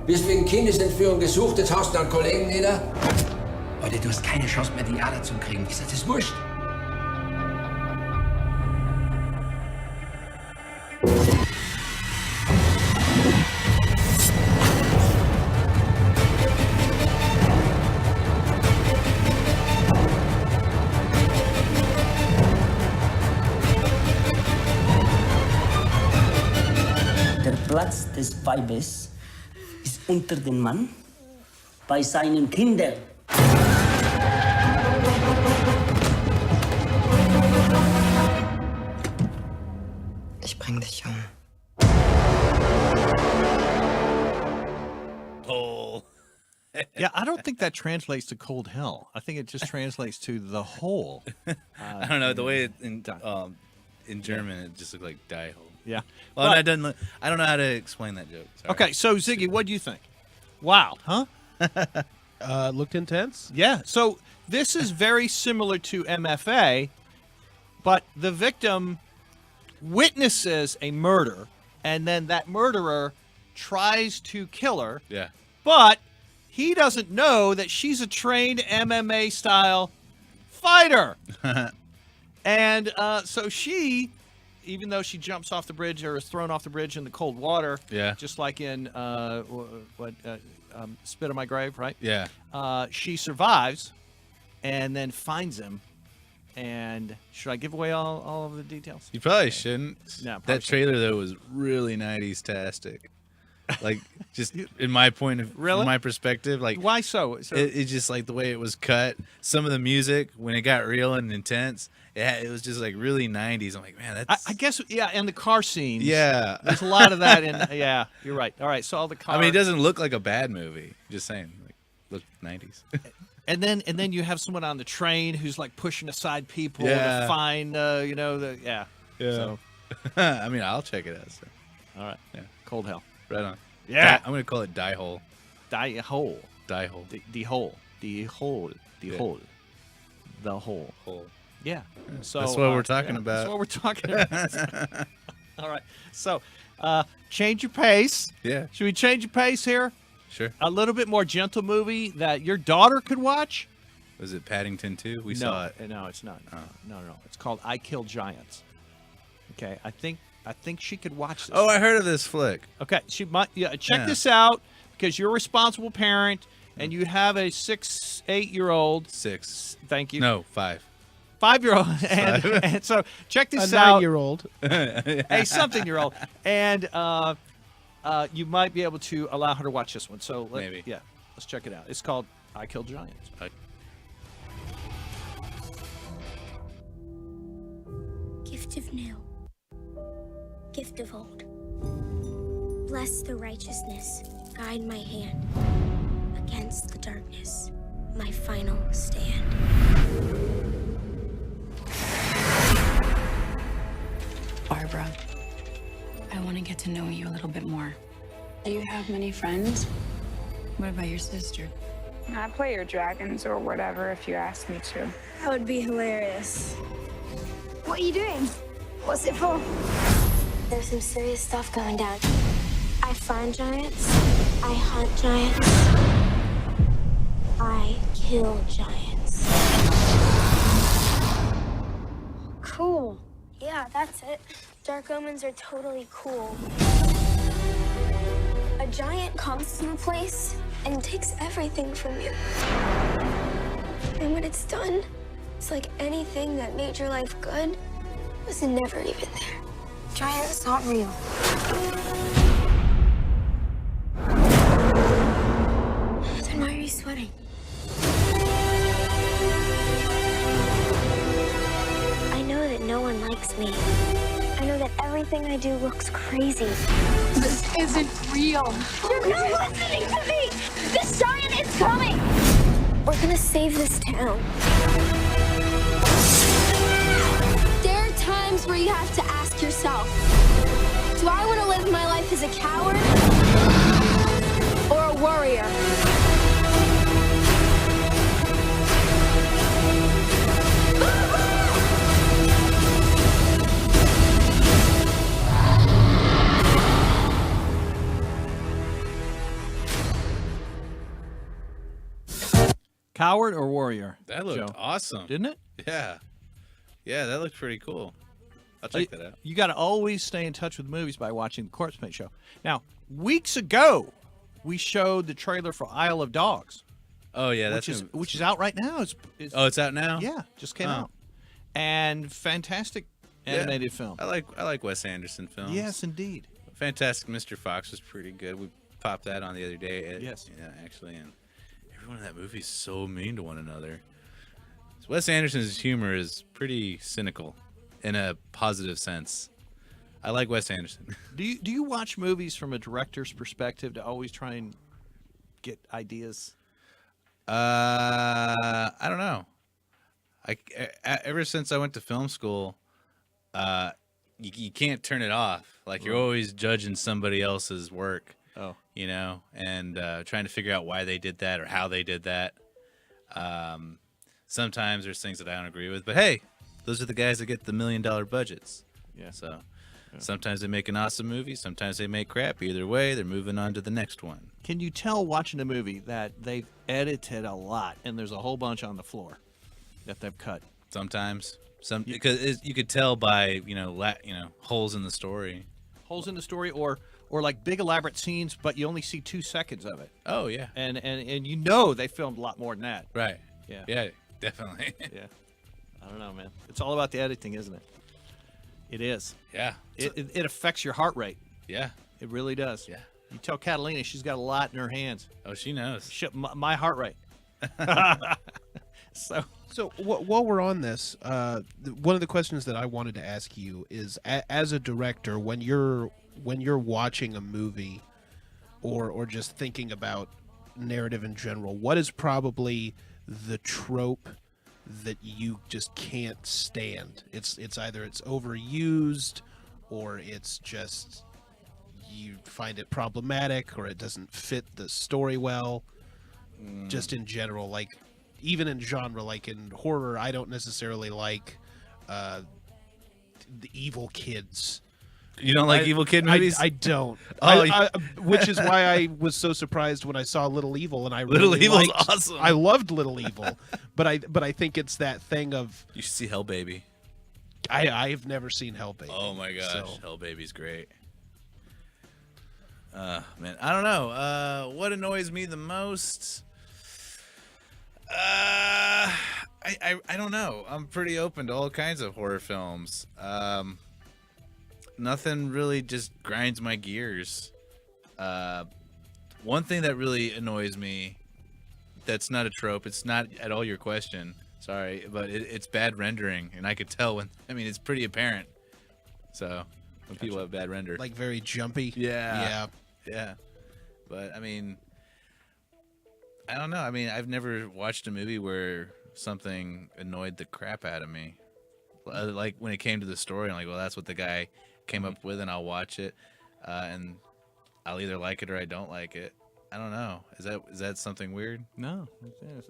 Bist wegen Kindesentführung gesucht, jetzt haust du einen Kollegen nieder. Leute, du hast keine Chance mehr, die Ader zu kriegen. Ich sag, das ist wurscht. Der Platz des Weibes ist unter dem Mann bei seinen Kindern. Ich bring dich um. Hole. Yeah, I don't think that translates to cold hell. I think it just translates to the hole. I don't know the way it, in German it just looked like die hole. Yeah. Well, But- I don't know how to explain that joke. Sorry. Okay, so Ziggy, what do you think? Wow, huh? Looked intense. Yeah. So this is very similar to M.F.A, but the victim witnesses a murder, and then that murderer tries to kill her. Yeah. But he doesn't know that she's a trained MMA style fighter. And so she, even though she jumps off the bridge or is thrown off the bridge in the cold water, Yeah. just like in Spit on My Grave, right? Yeah. She survives and then finds him. And should I give away all of the details? You probably shouldn't. No, probably that trailer though was really 90s-tastic. Like, just in my point of, Really? from my perspective, like Why so? it just like the way it was cut. Some of the music when it got real and intense, it was just like really 90s. I'm like, man, that's. I guess, yeah, and the car scenes. Yeah. There's a lot of that in, yeah, you're right. All right, so all the car. I mean, it doesn't look like a bad movie. Just saying, like, look 90s. And then you have someone on the train who's like pushing aside people Yeah. to find, yeah. Yeah. So, I mean, I'll check it out. So. all right. Yeah. Cold hell. Right on. Yeah. I'm gonna call it Die Hole. Die hole. Die Hole. The hole. The hole. The Yeah. hole. The hole. Hole. Yeah. So That's what we're talking about. That's what we're talking about. All right. So, change your pace. Yeah. Should we change your pace here? Sure. A little bit more gentle movie that your daughter could watch? Was it Paddington 2? We no, saw it. No, it's not. No. It's called I Kill Giants. Okay, I think she could watch this. Oh, I heard of this flick. Okay, she might. Yeah, check Yeah. this out because you're a responsible parent and you have a 8-year-old. 6. Thank you. No, 5. 5-year-old, and so check this A out. 9-year-old. A something-year-old, and you might be able to allow her to watch this one. So Maybe. Yeah, let's check it out. It's called I Kill Giants. Gift of new, gift of old. Bless the righteousness, guide my hand against the darkness, my final stand. Barbara, I want to get to know you a little bit more. Do you have many friends? What about your sister? I play your dragons or whatever if you ask me to. That would be hilarious. What are you doing? What's it for? There's some serious stuff going down. I find giants. I hunt giants. I kill giants. Cool. Yeah, that's it. Dark omens are totally cool. A giant comes to a place and takes everything from you. And when it's done, it's like anything that made your life good was never even there. Giants not real. Then why are you sweating? I know that no one likes me. I know that everything I do looks crazy. This isn't real. You're not listening to me! This giant is coming! We're gonna save this town. There are times where you have to ask yourself, do I want to live my life as a coward or a warrior? Coward or warrior? That looked Joe? awesome. Didn't it? Yeah. Yeah, that looked pretty cool. I'll check that out. You got to always stay in touch with movies by watching the Corpsepaint show. Now, weeks ago, we showed the trailer for Isle of Dogs. Oh yeah, which is out right now. It's out now. Yeah, just came out, and fantastic animated film. I like Wes Anderson films. Yes, indeed. Fantastic Mr. Fox was pretty good. We popped that on the other day. Yes. Yeah, actually, and everyone in that movie is so mean to one another. So Wes Anderson's humor is pretty cynical, in a positive sense. I like Wes Anderson. Do you watch movies from a director's perspective to always try and get ideas? I don't know. Ever since I went to film school, you can't turn it off. Like you're always judging somebody else's work. Oh, you know, and trying to figure out why they did that or how they did that. Sometimes there's things that I don't agree with, but hey, those are the guys that get the $1 million budgets. Yeah. So sometimes they make an awesome movie, sometimes they make crap. Either way, they're moving on to the next one. Can you tell watching a movie that they've edited a lot and there's a whole bunch on the floor that they've cut? Sometimes, because you could tell by holes in the story. Holes in the story, or like big elaborate scenes, but you only see 2 seconds of it. Oh yeah. And they filmed a lot more than that. Right. Yeah. Yeah, definitely. Yeah. I don't know, man. It's all about the editing, isn't it? It is. Yeah. It affects your heart rate. Yeah. It really does. Yeah. You tell Catalina she's got a lot in her hands. Oh, she knows. My heart rate. So while we're on this, one of the questions that I wanted to ask you is, as a director, when you're watching a movie, or just thinking about narrative in general, what is probably the trope that you just can't stand? It's either it's overused, or it's just you find it problematic, or it doesn't fit the story well. Just in general, like even in genre, like in horror, I don't necessarily like the evil kids. You don't like evil kid movies? I don't. Oh, which is why I was so surprised when I saw Little Evil, and I really Little Evil's liked, awesome. I loved Little Evil, but I think it's that thing of you should see Hell Baby. I've never seen Hell Baby. Oh my gosh, so. Hell Baby's great. Man, I don't know. What annoys me the most? I don't know. I'm pretty open to all kinds of horror films. Nothing really just grinds my gears. One thing that really annoys me, that's not a trope, it's not at all your question, sorry, but it's bad rendering, and I could tell it's pretty apparent. So when people have bad render, like very jumpy. Yeah. But I don't know. I've never watched a movie where something annoyed the crap out of me. Like when it came to the story, I'm like, well, that's what the guy came up with, and I'll watch it, and I'll either like it or I don't like it. I don't know. Is that something weird? No,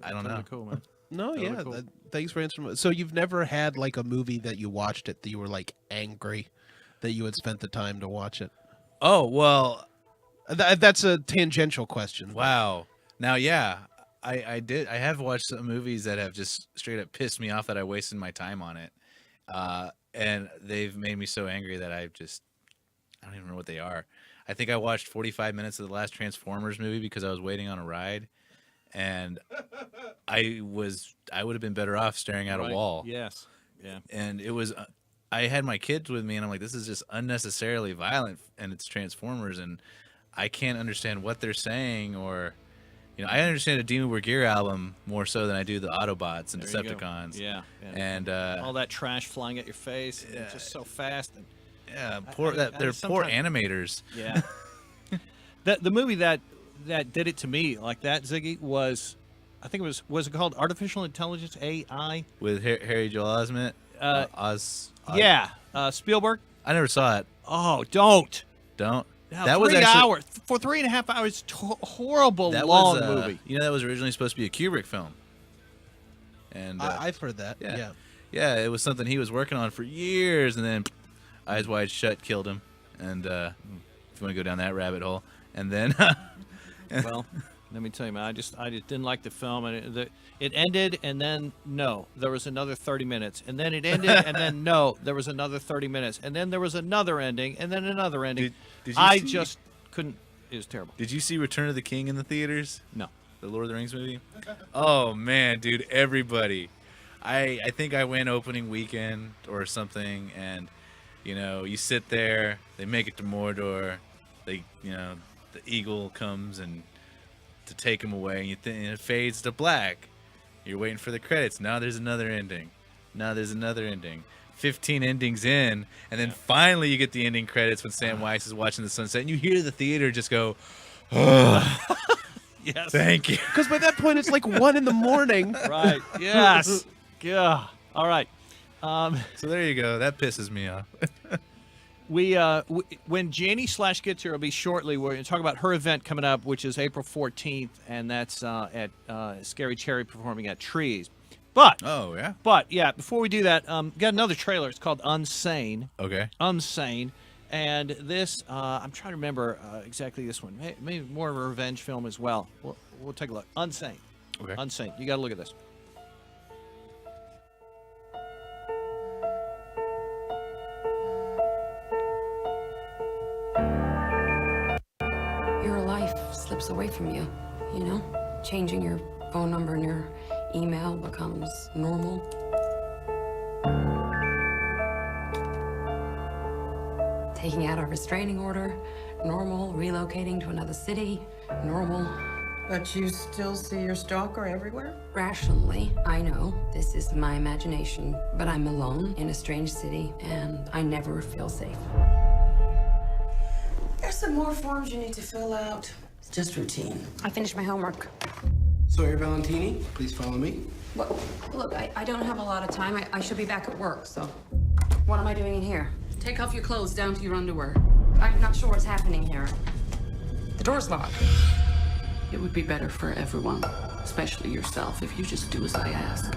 I don't know. Cool, man. No, Totally yeah. cool. Thanks for answering. So you've never had like a movie that you watched it that you were like angry that you had spent the time to watch it? Oh well, that's a tangential question. Wow. Now, yeah, I did. I have watched some movies that have just straight up pissed me off that I wasted my time on it, and they've made me so angry that I don't even know what they are. I think I watched 45 minutes of the last Transformers movie because I was waiting on a ride, and I would have been better off staring at a wall. Yes. Yeah. And it was. I had my kids with me, and I'm like, this is just unnecessarily violent, and it's Transformers, and I can't understand what they're saying, or, I understand a Dimmu Borgir album more so than I do the Autobots and There you go. Decepticons. Yeah. And all that trash flying at your face, and it's just so fast. And they're poor animators. Yeah. The movie that did it to me like that, Ziggy, was, I think it was it called Artificial Intelligence, AI? With Harry Joel Osment. Yeah. Spielberg. I never saw it. Oh, don't. No, that was 3 hours. For 3.5 hours, horrible long movie. That was originally supposed to be a Kubrick film. And I've heard that. Yeah. Yeah, it was something he was working on for years, and then Eyes Wide Shut killed him. And if you want to go down that rabbit hole, and then well, let me tell you, man, I just didn't like the film, and it ended, and then no, there was another 30 minutes, and then it ended, and then no, there was another 30 minutes, and then there was another ending, and then another ending. Just couldn't. It was terrible. Did you see Return of the King in the theaters? No. The Lord of the Rings movie? Oh man, dude, everybody. I think I went opening weekend or something, and you sit there, they make it to Mordor, the eagle comes and to take him away, and it fades to black. You're waiting for the credits. Now there's another ending. 15 endings in, and then finally you get the ending credits when Sam Weiss is watching the sunset, and you hear the theater just go, "Ugh." Yes. Thank you. Because by that point it's like 1 a.m. Right. Yes. Yeah. All right. So there you go. That pisses me off. When Janie Slash gets here, it'll be shortly. We're going to talk about her event coming up, which is April 14th, and that's at Scary Cherry performing at Trees. But oh yeah. But yeah, before we do that, got another trailer. It's called Unsane. Okay. Unsane, and this I'm trying to remember exactly this one. Maybe more of a revenge film as well. We'll take a look. Unsane. Okay. Unsane. You got to look at this. Your life slips away from you, Changing your phone number and your email becomes normal. Taking out a restraining order, normal. Relocating to another city, normal. But you still see your stalker everywhere? Rationally, I know this is my imagination, but I'm alone in a strange city, and I never feel safe. There's some more forms you need to fill out. It's just routine. I finished my homework. Sawyer Valentini, please follow me. Well, look, I don't have a lot of time. I should be back at work, so what am I doing in here? Take off your clothes down to your underwear. I'm not sure what's happening here. The door's locked. It would be better for everyone, especially yourself, if you just do as I ask.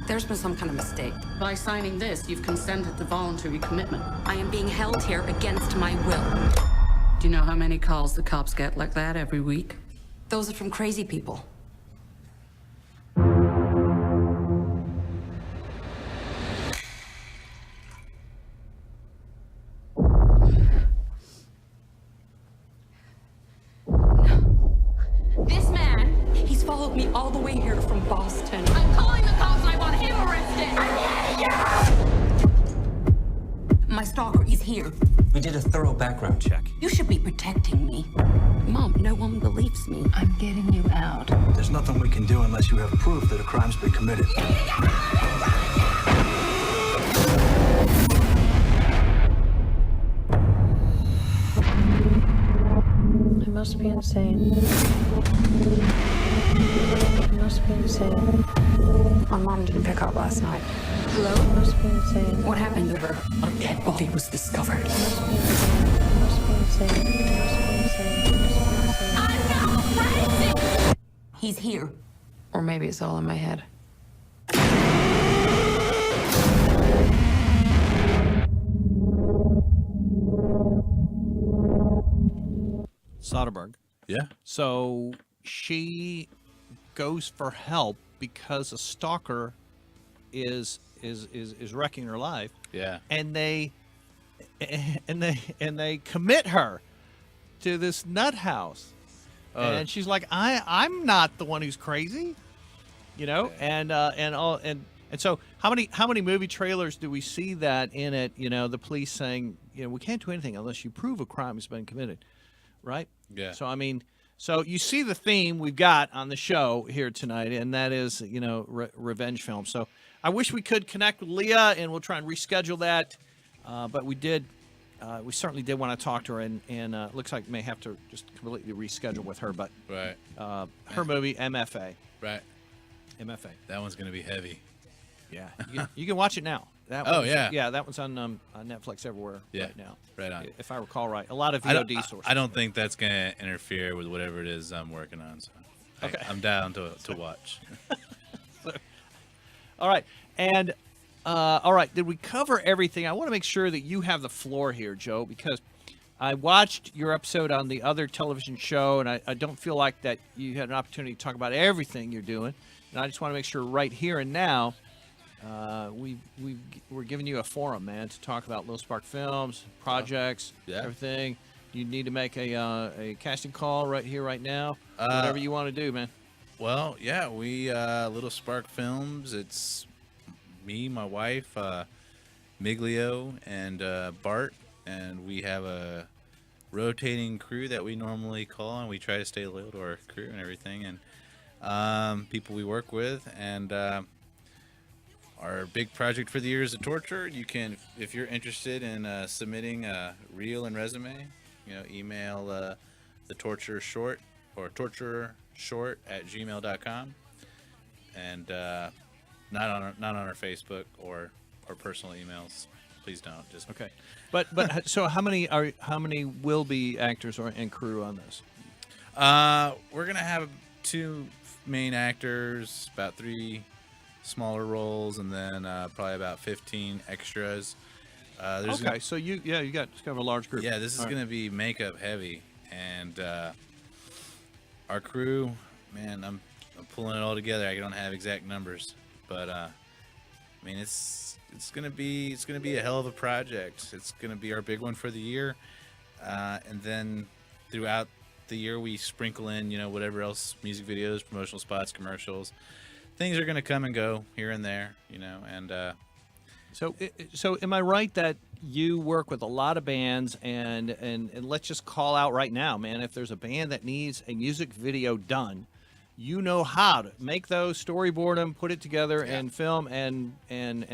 There's been some kind of mistake. By signing this, you've consented to voluntary commitment. I am being held here against my will. Do you know how many calls the cops get like that every week? Those are from crazy people. This man, he's followed me all the way here from Boston. I'm calling the cops. I want him arrested. My stalker is here. We did a thorough background check. You should be protecting me. Mom, no one believes me. I'm getting you out. There's nothing we can do unless you have proof that a crime's been committed. I must be insane. I must be insane. My mom didn't pick up last night. Hello? I must be insane. What happened to her? A dead body was discovered. I must be insane. I must be insane. He's here. Or maybe it's all in my head. Soderbergh. Yeah. So she goes for help because a stalker is wrecking her life. Yeah. And they commit her to this nut house. And she's like, I'm not the one who's crazy, and so how many movie trailers do we see that in it? The police saying, we can't do anything unless you prove a crime has been committed, right? Yeah. So so you see the theme we've got on the show here tonight, and that is revenge film. So I wish we could connect with Leah, and we'll try and reschedule that, but we did. We certainly did want to talk to her, and it looks like we may have to just completely reschedule with her. But right, her movie M.F.A. Right, M.F.A. That one's gonna be heavy. Yeah, you can watch it now. That one's on Netflix everywhere right now. Right on. If I recall right, a lot of VOD sources. I don't think that's gonna interfere with whatever it is I'm working on. So okay. I'm down to watch. All right, and. All right, did we cover everything? I want to make sure that you have the floor here, Joe, because I watched your episode on the other television show, and I don't feel like that you had an opportunity to talk about everything you're doing. And I just want to make sure right here and now we're giving you a forum, man, to talk about Little Spark Films, projects, everything. You need to make a casting call right here, right now, whatever you want to do, man. Well, yeah, we Little Spark Films, it's me, my wife, Miglio, and Bart, and we have a rotating crew that we normally call, and we try to stay loyal to our crew and everything, and people we work with. And our big project for the year is The Torture. You can, if you're interested in submitting a reel and resume, email The Torture Short or tortureshort@gmail.com, and not on our Facebook or our personal emails. Please don't. Just okay. But so how many will be actors and crew on this? We're gonna have 2 main actors, about 3 smaller roles, and then probably about 15 extras. So you got kind of a large group. Yeah, this is gonna be makeup heavy, and our crew, man, I'm pulling it all together. I don't have exact numbers. But I mean, it's gonna be a hell of a project. It's gonna be our big one for the year, and then throughout the year we sprinkle in, whatever else, music videos, promotional spots, commercials. Things are gonna come and go here and there, and So am I right that you work with a lot of bands, and let's just call out right now, man, if there's a band that needs a music video done, you know how to make those, storyboard them, put it together, and film and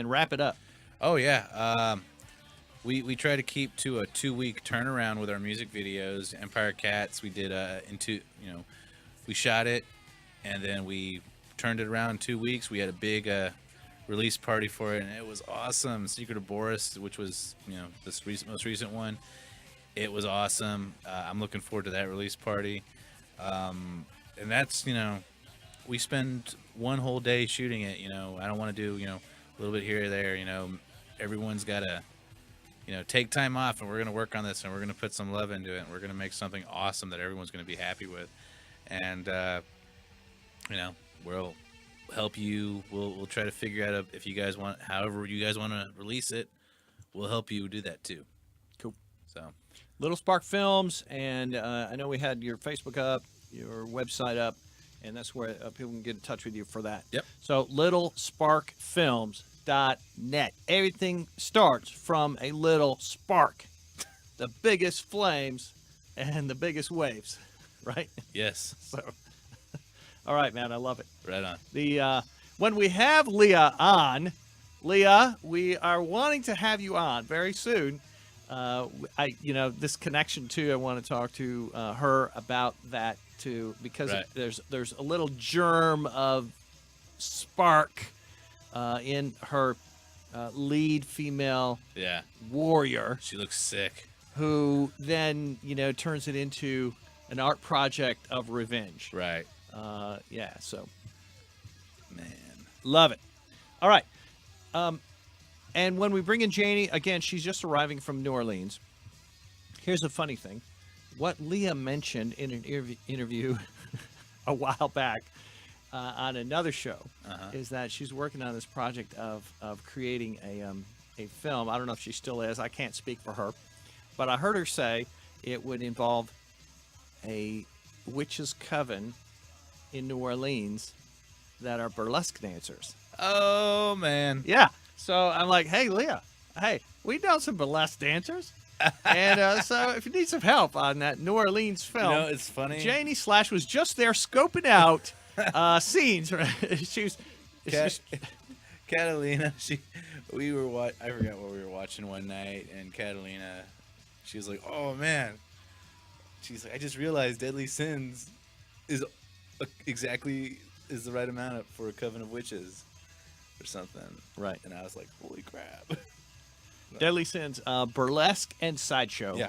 wrap it up. Oh yeah, we try to keep to a 2-week turnaround with our music videos. Empire Cats, we did we shot it, and then we turned it around in 2 weeks. We had a big release party for it, and it was awesome. Secret of Boris, which was this most recent one, it was awesome. I'm looking forward to that release party. And that's, we spend one whole day shooting it. I don't want to do, a little bit here or there. Everyone's got to, take time off, and we're going to work on this, and we're going to put some love into it, and we're going to make something awesome that everyone's going to be happy with. And, we'll help you. We'll try to figure out if you guys want, however you guys want to release it, we'll help you do that too. Cool. So, Little Spark Films, and I know we had your Facebook up, your website up, and that's where people can get in touch with you for that. Yep. So littlesparkfilms.net. Everything starts from a little spark. The biggest flames and the biggest waves, right? Yes. So, all right, man, I love it. Right on. When we have Leah on, Leah, we are wanting to have you on very soon. This connection too, I want to talk to her about that too, because there's a little germ of spark in her lead female warrior. She looks sick. Who then, turns it into an art project of revenge. Right. So. Man. Love it. All right. And when we bring in Janie, again, she's just arriving from New Orleans. Here's a funny thing. what Leah mentioned in an interview a while back on another show is that she's working on this project of creating a film. I don't know if she still is. I can't speak for her. But I heard her say it would involve a witches' coven in New Orleans that are burlesque dancers. Oh, man. Yeah. So I'm like, hey, Leah, hey, we know some burlesque dancers. And so if you need some help on that New Orleans film. You know, it's funny. Janie Slash was just there scoping out scenes. She was... Catalina, I forgot what we were watching one night, and Catalina, she was like, oh, man. She's like, I just realized Deadly Sins is the right amount for a coven of witches or something. Right. And I was like, holy crap. Deadly Sins, Burlesque and Sideshow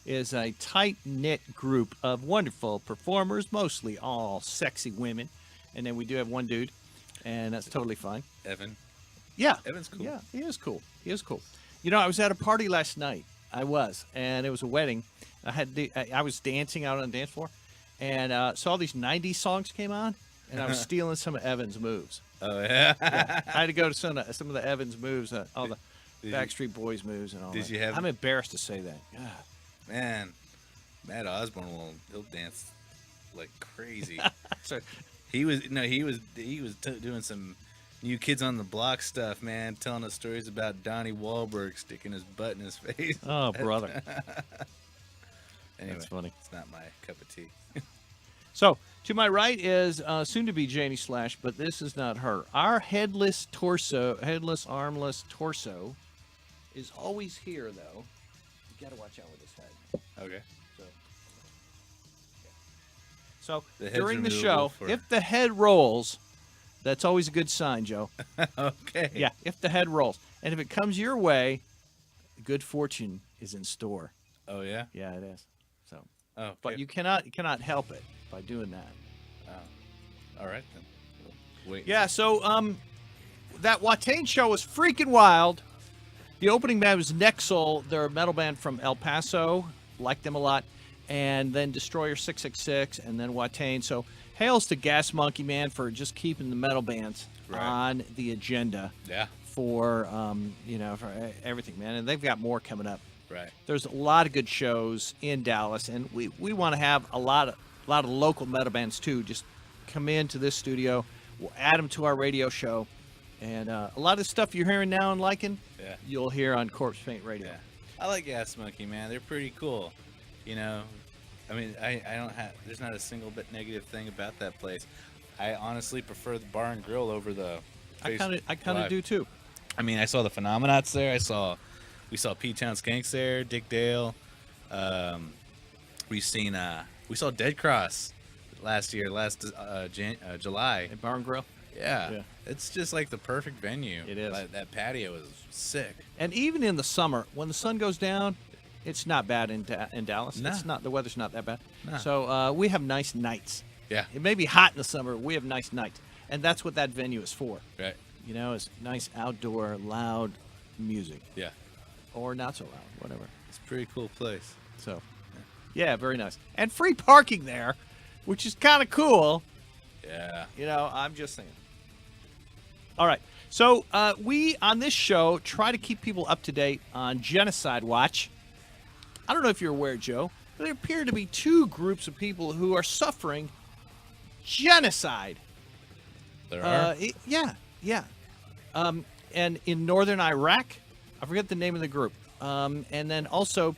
is a tight-knit group of wonderful performers, mostly all sexy women. And then we do have one dude, and that's totally fine. Evan. Yeah. Evan's cool. Yeah, he is cool. He is cool. You know, I was at a party last night. And it was a wedding. I was dancing out on the dance floor, and so all these 90s songs came on, and I was stealing some of Evan's moves. Oh, yeah? Yeah. I had to go to some of the Evan's moves, all the Backstreet Boys moves and all that. Did you have... I'm embarrassed to say that. God. Man, Matt Osborne he'll dance like crazy. So, he was doing some New Kids on the Block stuff, man, telling us stories about Donnie Wahlberg sticking his butt in his face. Oh, brother. Anyway, that's funny. It's not my cup of tea. So, to my right is soon-to-be Janie Slash, but this is not her. Our headless, armless torso is always here, though. You got to watch out with his head. Okay. So The head's during the removable show, if the head rolls, that's always a good sign, Joe. Okay. Yeah, if the head rolls. And if it comes your way, good fortune is in store. Oh, yeah? Yeah, it is. So, okay. But you cannot help it by doing that. Oh. All right, then. Wait. Yeah, so that Watain show was freaking wild. The opening band was Nexel. They're a metal band from El Paso. Like them a lot. And then Destroyer 666, and then Watain. So hails to Gas Monkey, man, for just keeping the metal bands on the agenda. Yeah. For for everything, man. And they've got more coming up. Right. There's a lot of good shows in Dallas, and we want to have a lot of local metal bands too. Just come into this studio. We'll add them to our radio show, and a lot of the stuff you're hearing now and liking, you'll hear on Corpsepaint Radio. Yeah. I like Gas Monkey, man. They're pretty cool. You know, I mean, I don't have. There's not a single bit negative thing about that place. I honestly prefer the bar and grill over the. I kind of do too. I mean, I saw the Phenomenauts there. We saw P-Town Skanks there. Dick Dale. We saw Dead Cross last July. At Bar and Grill. Yeah. It's just like the perfect venue. It is. That patio is sick. And even in the summer, when the sun goes down, it's not bad in Dallas. No. It's not. The weather's not that bad. No. So we have nice nights. Yeah. It may be hot in the summer. We have nice nights, and that's what that venue is for. Right. You know, it's nice outdoor, loud music. Yeah. Or not so loud, whatever. It's a pretty cool place. So, yeah, very nice. And free parking there, which is kind of cool. Yeah. You know, I'm just saying. All right. So we, on this show, try to keep people up to date on Genocide Watch. I don't know if you're aware, Joe, but there appear to be two groups of people who are suffering genocide. There are? Yeah. And in northern Iraq, I forget the name of the group. And then also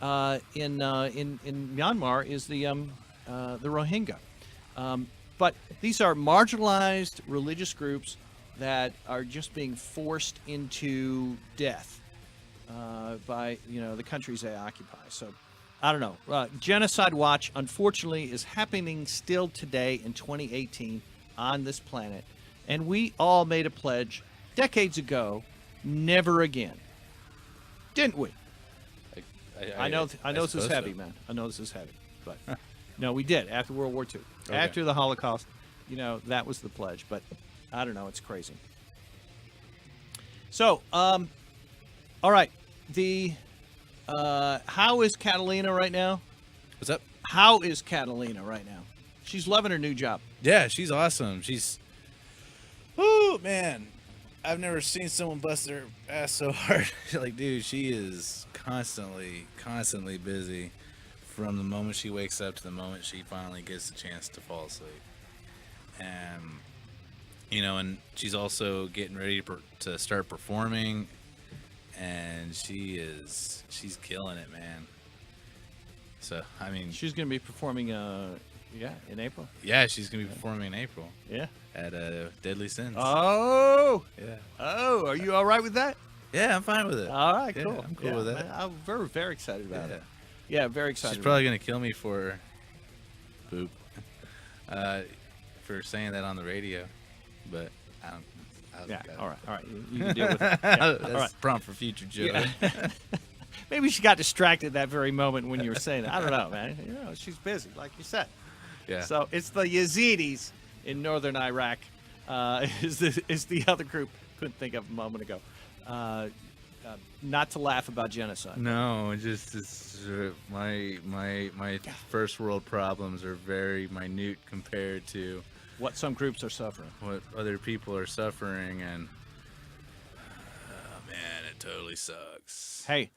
in Myanmar is the Rohingya. But these are marginalized religious groups that are just being forced into death by the countries they occupy. So I don't know. Genocide Watch, unfortunately, is happening still today in 2018 on this planet. And we all made a pledge decades ago, never again. Didn't we? I know this is heavy, man. I know this is heavy. But no, we did after World War II. Okay. After the Holocaust, that was the pledge. But I don't know. It's crazy. So, all right. How is Catalina right now? What's up? How is Catalina right now? She's loving her new job. Yeah, she's awesome. Oh man, I've never seen someone bust their ass so hard. Like, dude, she is constantly busy from the moment she wakes up to the moment she finally gets a chance to fall asleep. And and she's also getting ready to start performing, and she's killing it, man. So, I mean, she's going to be performing, in April. Yeah, she's going to be performing in April. Yeah. At Deadly Sins. Oh. Yeah. Oh, are you all right with that? Yeah, I'm fine with it. All right, Yeah, cool. I'm cool with that. I'm very, very excited about it. Yeah, very excited. She's probably going to kill me for for saying that on the radio, but I don't. All right. You can deal with it. Yeah, That's all right. prompt for future Joe. Yeah. Maybe she got distracted that very moment when you were saying that. I don't know, man. She's busy, like you said. Yeah. So it's the Yazidis in northern Iraq. Is the other group? Couldn't think of a moment ago. Not to laugh about genocide. No, my first world problems are very minute compared to what some groups are suffering. What other people are suffering, and man, it totally sucks. Hey,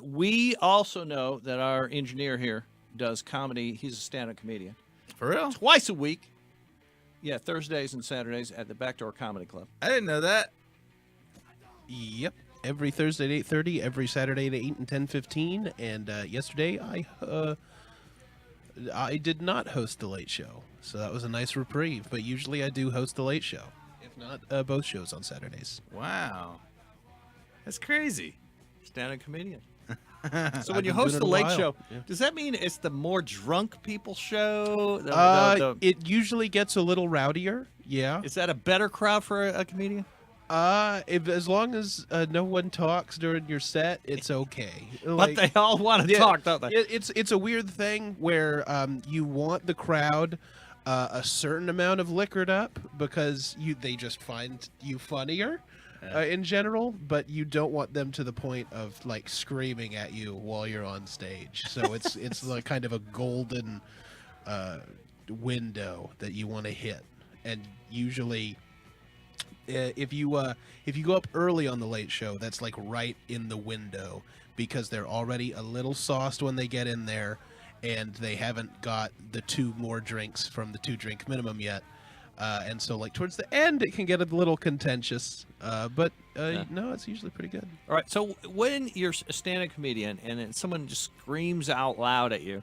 we also know that our engineer here does comedy. He's a stand-up comedian. For real? Twice a week. Yeah, Thursdays and Saturdays at the Backdoor Comedy Club. I didn't know that. Yep. Every Thursday at 8:30, every Saturday at 8 and 10:15. And yesterday I did not host the Late Show, so that was a nice reprieve. But usually I do host the Late Show, if not both shows on Saturdays. Wow, that's crazy. Stand-up comedian. So when you host the Late Show, does that mean it's the more drunk people show? It usually gets a little rowdier. Yeah. Is that a better crowd for a comedian? As long as no one talks during your set, it's okay. But they all want to talk, don't they? It's a weird thing where you want the crowd a certain amount of liquored up because they just find you funnier in general, but you don't want them to the point of like screaming at you while you're on stage. So it's like kind of a golden window that you want to hit, and usually. If you go up early on the Late Show, that's like right in the window because they're already a little sauced when they get in there, and they haven't got the 2 more drinks from the 2-drink minimum yet, and so like towards the end it can get a little contentious, but no, it's usually pretty good. All right, so when you're a stand-up comedian and then someone just screams out loud at you,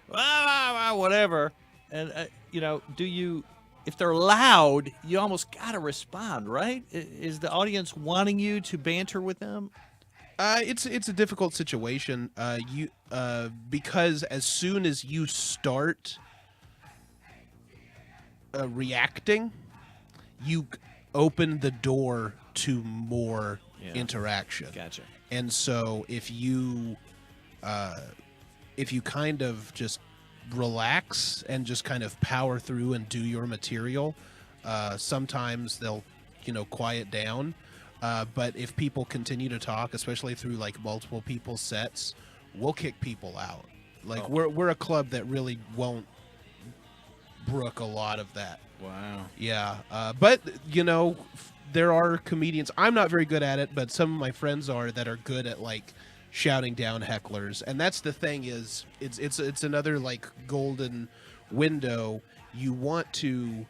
whatever, and do you? If they're loud, you almost got to respond, right? Is the audience wanting you to banter with them? It's a difficult situation. Because as soon as you start reacting, you open the door to more interaction. Gotcha. And so if you kind of just relax and just kind of power through and do your material, sometimes they'll quiet down, but if people continue to talk, especially through like multiple people's sets, we'll kick people out. Like we're a club that really won't brook a lot of that. Wow. Yeah. But there are comedians, I'm not very good at it, but some of my friends are, that are good at like shouting down hecklers. And that's the thing, is it's another like golden window. You want to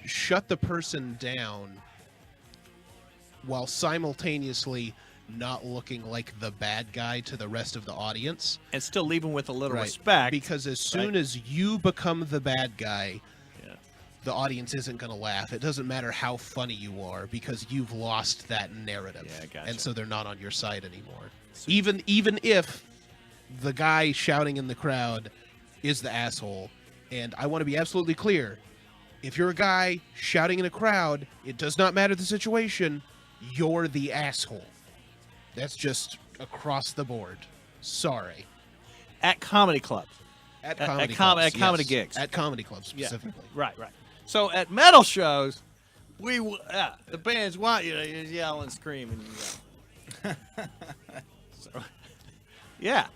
shut the person down while simultaneously not looking like the bad guy to the rest of the audience, and still leave them with a little respect, because as soon as you become the bad guy, the audience isn't going to laugh. It doesn't matter how funny you are, because you've lost that narrative. Yeah, gotcha. And so they're not on your side anymore. Even if the guy shouting in the crowd is the asshole. And I want to be absolutely clear. If you're a guy shouting in a crowd, it does not matter the situation. You're the asshole. That's just across the board. Sorry. At comedy clubs. At comedy clubs. At comedy gigs. At comedy clubs specifically. Yeah. Right. So at metal shows, the bands want you to yell and scream and yell. So, yeah.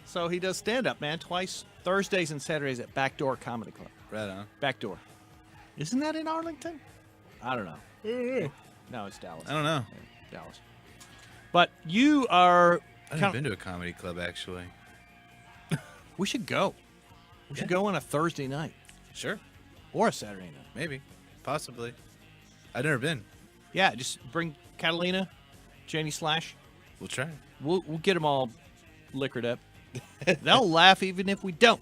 So he does stand-up, man, twice, Thursdays and Saturdays at Backdoor Comedy Club. Right on. Backdoor. Isn't that in Arlington? I don't know. No, it's Dallas. I don't know. Yeah, Dallas. But you are... I've never been to a comedy club, actually. We should go. We should go on a Thursday night. Sure. Or a Saturday night. Maybe. Possibly. I've never been. Yeah, just bring Catalina, Janie Slash. We'll try. We'll get them all liquored up. They'll laugh even if we don't.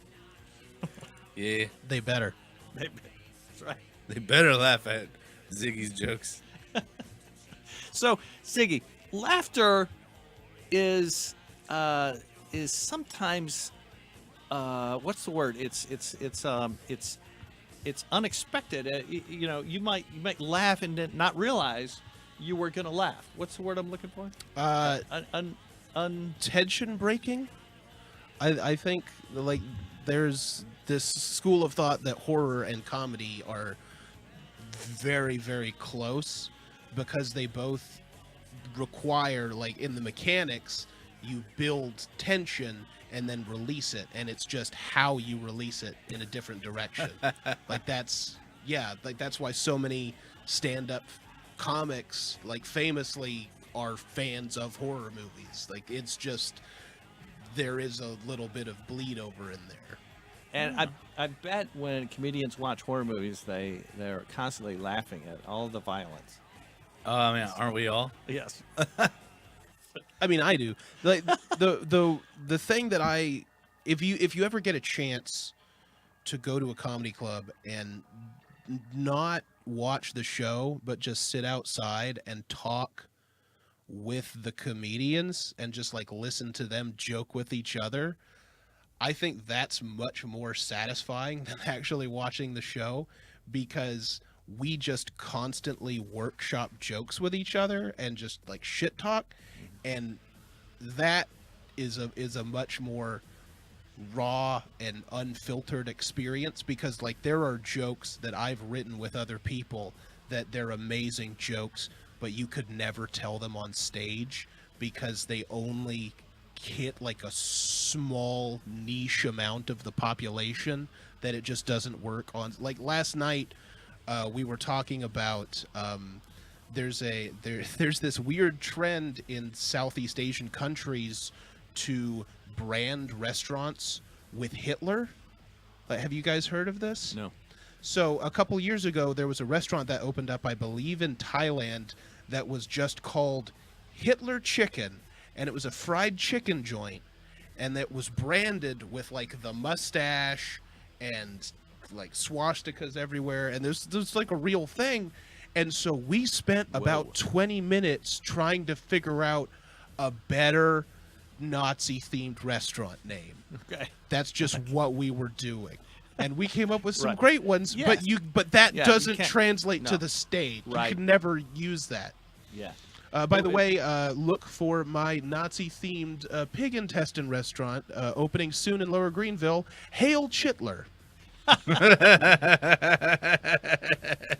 Yeah. They better. That's right. They better laugh at Ziggy's jokes. So, Ziggy, laughter is sometimes what's the word? It's unexpected. You might laugh and then not realize you were gonna laugh. What's the word I'm looking for? Tension breaking. I think like there's this school of thought that horror and comedy are very, very close because they both require, like in the mechanics, you build tension and then release it, and it's just how you release it in a different direction. that's why so many stand-up comics, like famously, are fans of horror movies. Like it's just there is a little bit of bleed over in there. And I bet when comedians watch horror movies, they're constantly laughing at all the violence. Oh, I mean, aren't we all? Yes. I mean, I do. Like the thing that if you ever get a chance to go to a comedy club and not watch the show, but just sit outside and talk with the comedians and just like listen to them joke with each other, I think that's much more satisfying than actually watching the show, because we just constantly workshop jokes with each other and just like shit talk, and that is a much more raw and unfiltered experience, because like there are jokes that I've written with other people that they're amazing jokes, but you could never tell them on stage because they only hit like a small niche amount of the population, that it just doesn't work on. Like last night we were talking about there's this weird trend in Southeast Asian countries to brand restaurants with Hitler. Have you guys heard of this? No. So a couple years ago, there was a restaurant that opened up, I believe in Thailand, that was just called Hitler Chicken, and it was a fried chicken joint, and that was branded with like the mustache and like swastikas everywhere, and there's like a real thing. And so we spent about 20 minutes trying to figure out a better Nazi-themed restaurant name. Okay. That's just what we were doing. And we came up with some Right. great ones, Yeah. but that Yeah, you doesn't can't- translate to no. the stage. Right. You can never use that. Yeah. By the way, look for my Nazi-themed pig intestine restaurant opening soon in Lower Greenville. Hail Chitler.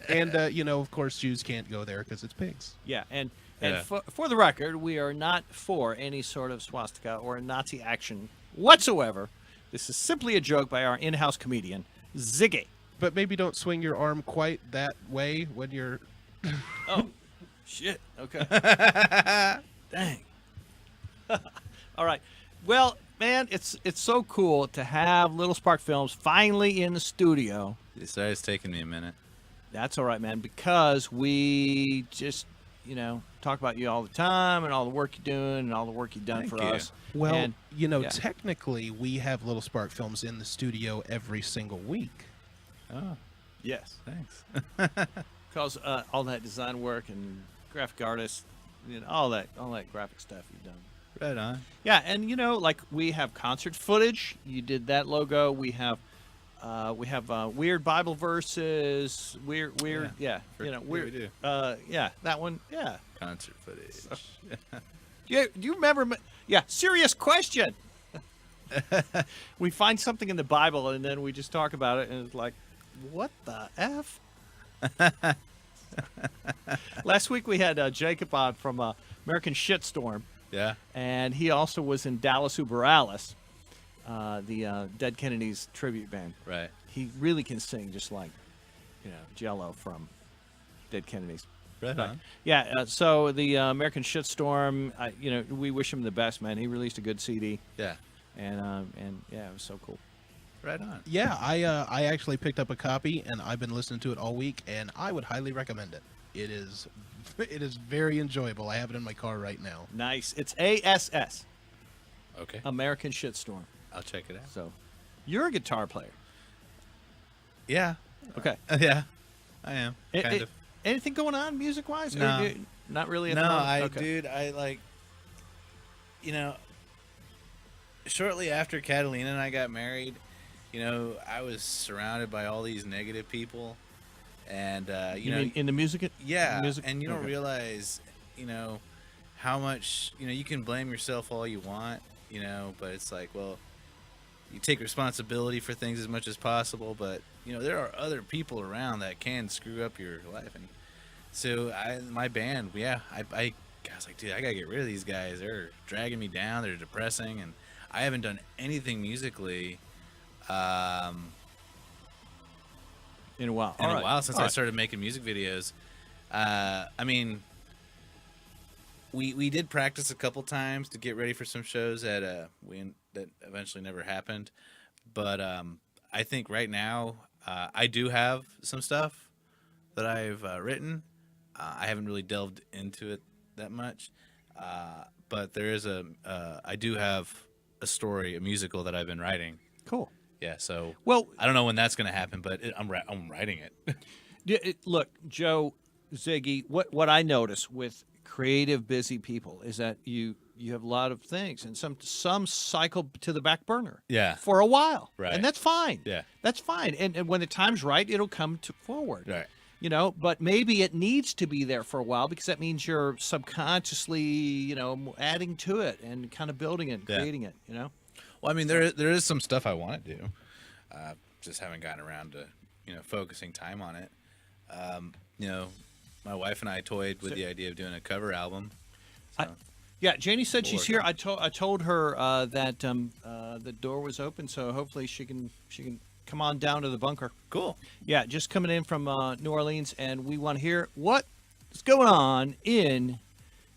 And of course, Jews can't go there because it's pigs. Yeah, and Yeah. For the record, we are not for any sort of swastika or Nazi action whatsoever. This is simply a joke by our in-house comedian, Ziggy. But maybe don't swing your arm quite that way when you're... Oh, shit. Okay. Dang. All right. Well, man, it's so cool to have Little Spark Films finally in the studio. Sorry, it's taking me a minute. That's all right, man, because we just, talk about you all the time and all the work you're doing and all the work you've done Thank for you. us. Well, And, yeah. technically, we have Little Spark Films in the studio every single week. Oh, Yes. thanks. Because all that design work and graphic artists, all that graphic stuff you've done. Right on. Yeah, and like we have concert footage. You did that logo. We have weird Bible verses. Weird. Yeah. Weird. we do. Yeah, that one. Yeah. Concert footage. Do you remember? Yeah. Serious question. We find something in the Bible and then we just talk about it, and it's like, what the F? Last week we had Jacob on from American Shitstorm. Yeah. And he also was in Dallas Uber Alice. the Dead Kennedys tribute band. Right. He really can sing just like, Jello from Dead Kennedys. Right on. Yeah. So the American Shitstorm, we wish him the best, man. He released a good CD. Yeah. And yeah, it was so cool. Right on. Yeah, I actually picked up a copy and I've been listening to it all week, and I would highly recommend it. It is very enjoyable. I have it in my car right now. Nice. It's ASS. Okay. American Shitstorm. I'll check it out. So, you're a guitar player. Yeah. Okay. Yeah, I am. Kind of. Anything going on music-wise? No. Not really at No, the moment? dude, I like, shortly after Catalina and I got married, I was surrounded by all these negative people. And, you mean in the music? Yeah. Music? And you don't realize, how much, you can blame yourself all you want, but it's like, well, you take responsibility for things as much as possible, but there are other people around that can screw up your life. And so my band, I was like, dude, I gotta get rid of these guys. They're dragging me down. They're depressing, and I haven't done anything musically in a while. In a while since I started making music videos. I mean, we did practice a couple times to get ready for some shows that eventually never happened, but I think right now I do have some stuff that I've written. I haven't really delved into it that much, but there is I do have a story, a musical that I've been writing. Cool. Yeah. So well, I don't know when that's going to happen, but I'm writing it. Look, Joe, Ziggy, what I notice with creative, busy people is that you have a lot of things, and some cycle to the back burner. Yeah. For a while. Right. And that's fine. Yeah. That's fine. And when the time's right, it'll come forward. Right. But maybe it needs to be there for a while because that means you're subconsciously, adding to it and kind of building it, creating it, Well, I mean, there is some stuff I want to do. Just haven't gotten around to, focusing time on it. My wife and I toyed with the idea of doing a cover album. So. Yeah, Janie said she's here. I told her that the door was open, so hopefully she can come on down to the bunker. Cool. Yeah, just coming in from New Orleans, and we want to hear what is going on in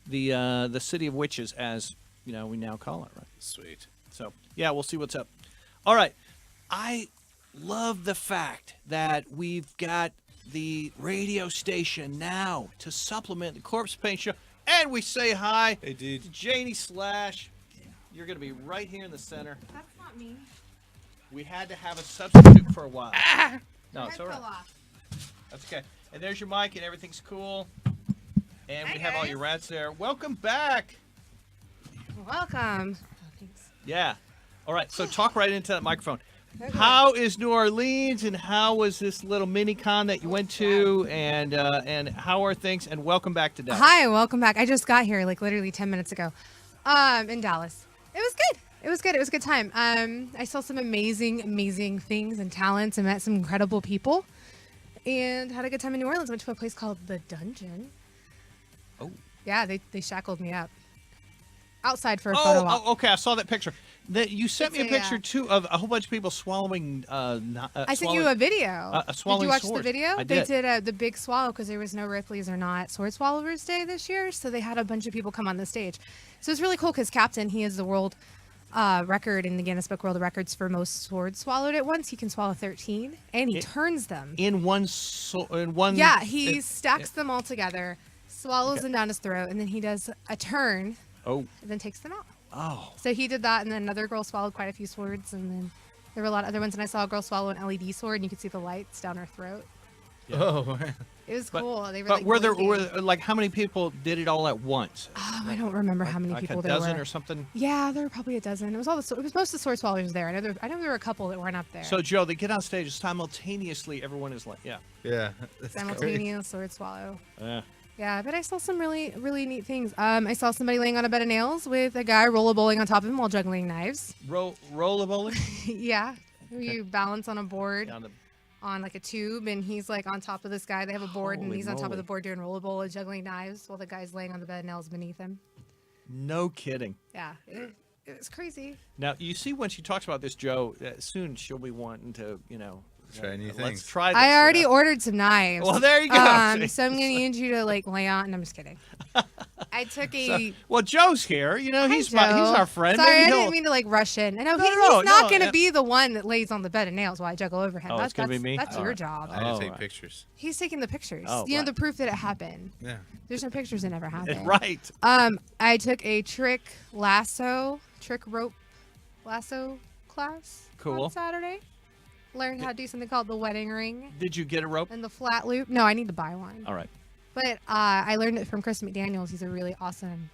the city of witches, as we now call it, right? Sweet. So yeah, we'll see what's up. All right, I love the fact that we've got the radio station now to supplement the Corpsepaint show. And we say hi to Janie Slash. You're going to be right here in the center. That's not me. We had to have a substitute for a while. No, it's all right. That's okay. And there's your mic, and everything's cool. And we have all your rats there. Welcome back. Welcome. Yeah. All right, so talk right into that microphone. Okay. How is New Orleans, and how was this little mini con that you went to, and how are things? And welcome back to Dallas. Hi, welcome back. I just got here like literally 10 minutes ago, in Dallas. It was good. It was good. It was a good time. I saw some amazing things and talents, and met some incredible people, and had a good time in New Orleans. Went to a place called The Dungeon. Oh. Yeah, they shackled me up outside for a photo op. Oh, okay. I saw that picture. You sent me a picture too of a whole bunch of people swallowing. I sent you a video. A swallowing Did you watch sword. the video? I They did. did the big swallow because there was no Ripley's or not Sword Swallowers Day this year, so they had a bunch of people come on the stage. So it's really cool because Captain, he has the world record in the Guinness Book World of Records for most swords swallowed at once. He can swallow 13, and he turns them in one. Yeah, he stacks them all together, swallows them down his throat, and then he does a turn. Oh. And then takes them out. Oh. So he did that, and then another girl swallowed quite a few swords, and then there were a lot of other ones, and I saw a girl swallow an LED sword, and you could see the lights down her throat. Yeah. Oh, it was cool. They were but like were like how many people did it all at once? Oh, I don't remember how many people there were. Like a dozen or something? Yeah, there were probably a dozen. It was most of the sword swallowers there. I know there were a couple that weren't up there. So Joe, they get on stage simultaneously. Everyone is like, yeah. Simultaneous sword swallow. Yeah. Yeah, but I saw some really neat things. I saw somebody laying on a bed of nails with a guy rollerbowling on top of him while juggling knives. Rollerbowling? Yeah. You balance on a board on like a tube, and he's like on top of this guy. They have a board, and he's on top of the board doing rollerball and juggling knives while the guy's laying on the bed of nails beneath him. No kidding. Yeah. It it was crazy. Now, you see when she talks about this, Joe, soon she'll be wanting to, try new things. Let's try this. I already ordered some knives. Well, there you go. So I'm going to need you to, lay on. No, I'm just kidding. I took a... well, Joe's here. He's Joe. our friend. Sorry, Maybe I he'll... didn't mean to, rush in. I know No, he's not going to be the one that lays on the bed of nails while I juggle over him. Oh, it's going to be me? That's All your right. job. I didn't take pictures. He's taking the pictures. Oh, the proof that it happened. Yeah. There's no pictures that never happened. Right. I took a trick rope lasso class Cool. on Saturday. Learned how to do something called the wedding ring Did you get a rope? and the flat loop. No, I need to buy one. All right. But I learned it from Chris McDaniels. He's a really awesome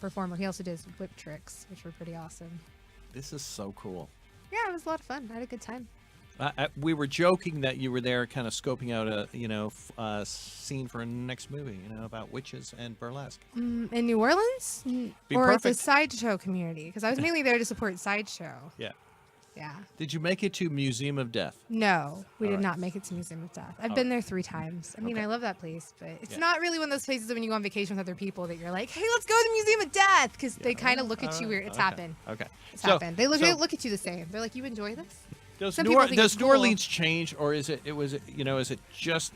performer. He also does whip tricks, which were pretty awesome. This is so cool. Yeah, it was a lot of fun. I had a good time. We were joking that you were there kind of scoping out a scene for a next movie, about witches and burlesque. In New Orleans? Be or perfect. at the Sideshow community? Because I was mainly there to support Sideshow. Yeah. Yeah. Did you make it to Museum of Death? No, we All did right. not make it to Museum of Death. I've All been right. there 3 times. I mean, Okay. I love that place, but it's Yeah. not really one of those places that when you go on vacation with other people that you're like, hey, let's go to the Museum of Death, because they kind of look at you weird. It's happened. Okay. It's happened. They look at you the same. They're like, you enjoy this? Does Some New, people think does it's New cool. Orleans change, or is it just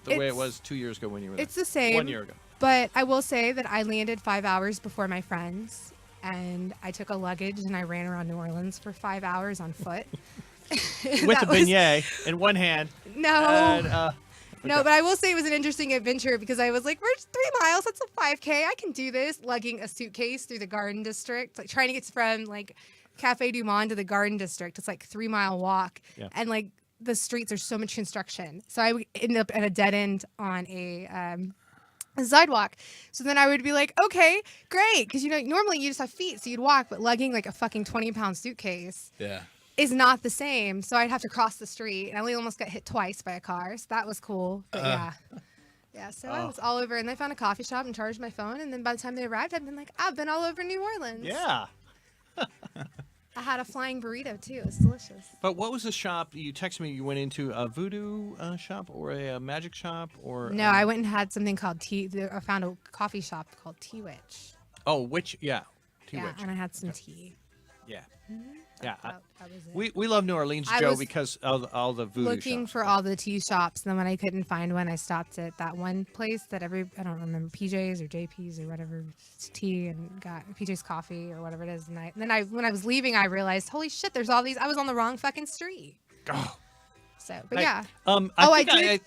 the way it It's- was 2 years ago when you were there? It's the same. 1 year ago. But I will say that I landed 5 hours before my friends, and I took a luggage and I ran around New Orleans for 5 hours on foot. With That the was- beignet in one hand. No. And, No, but I will say it was an interesting adventure because I was like, we're 3 miles, that's a 5K. I can do this. Lugging a suitcase through the Garden District, trying to get from Cafe Du Monde to the Garden District. It's 3-mile walk. Yeah. And the streets are so much construction. So I would end up at a dead end on a sidewalk. So then I would be like, okay, great. Because, normally you just have feet, so you'd walk, but lugging a fucking 20-pound suitcase Yeah. is not the same. So I'd have to cross the street, and I almost got hit twice by a car. So that was cool. But yeah, so I was all over, and they found a coffee shop and charged my phone. And then by the time they arrived, I'd been like, I've been all over New Orleans. Yeah. I had a flying burrito too. It was delicious. But what was the shop you texted me? You went into a voodoo shop or a magic shop or? No, I went and had something called tea. I found a coffee shop called Tea Witch. Oh, witch? Yeah. Tea Yeah, witch. and I had some tea. Yeah. Mhm. Yeah. That was it. We love New Orleans, I Joe, was because of all the voodoo Looking shops. for all the tea shops, and then when I couldn't find one, I stopped at that one place that I don't remember, PJ's or JP's or whatever, it's tea, and got PJ's coffee or whatever it is. And then when I was leaving, I realized, holy shit, there's all these. I was on the wrong fucking street. Oh. So, but Hey, yeah. I did.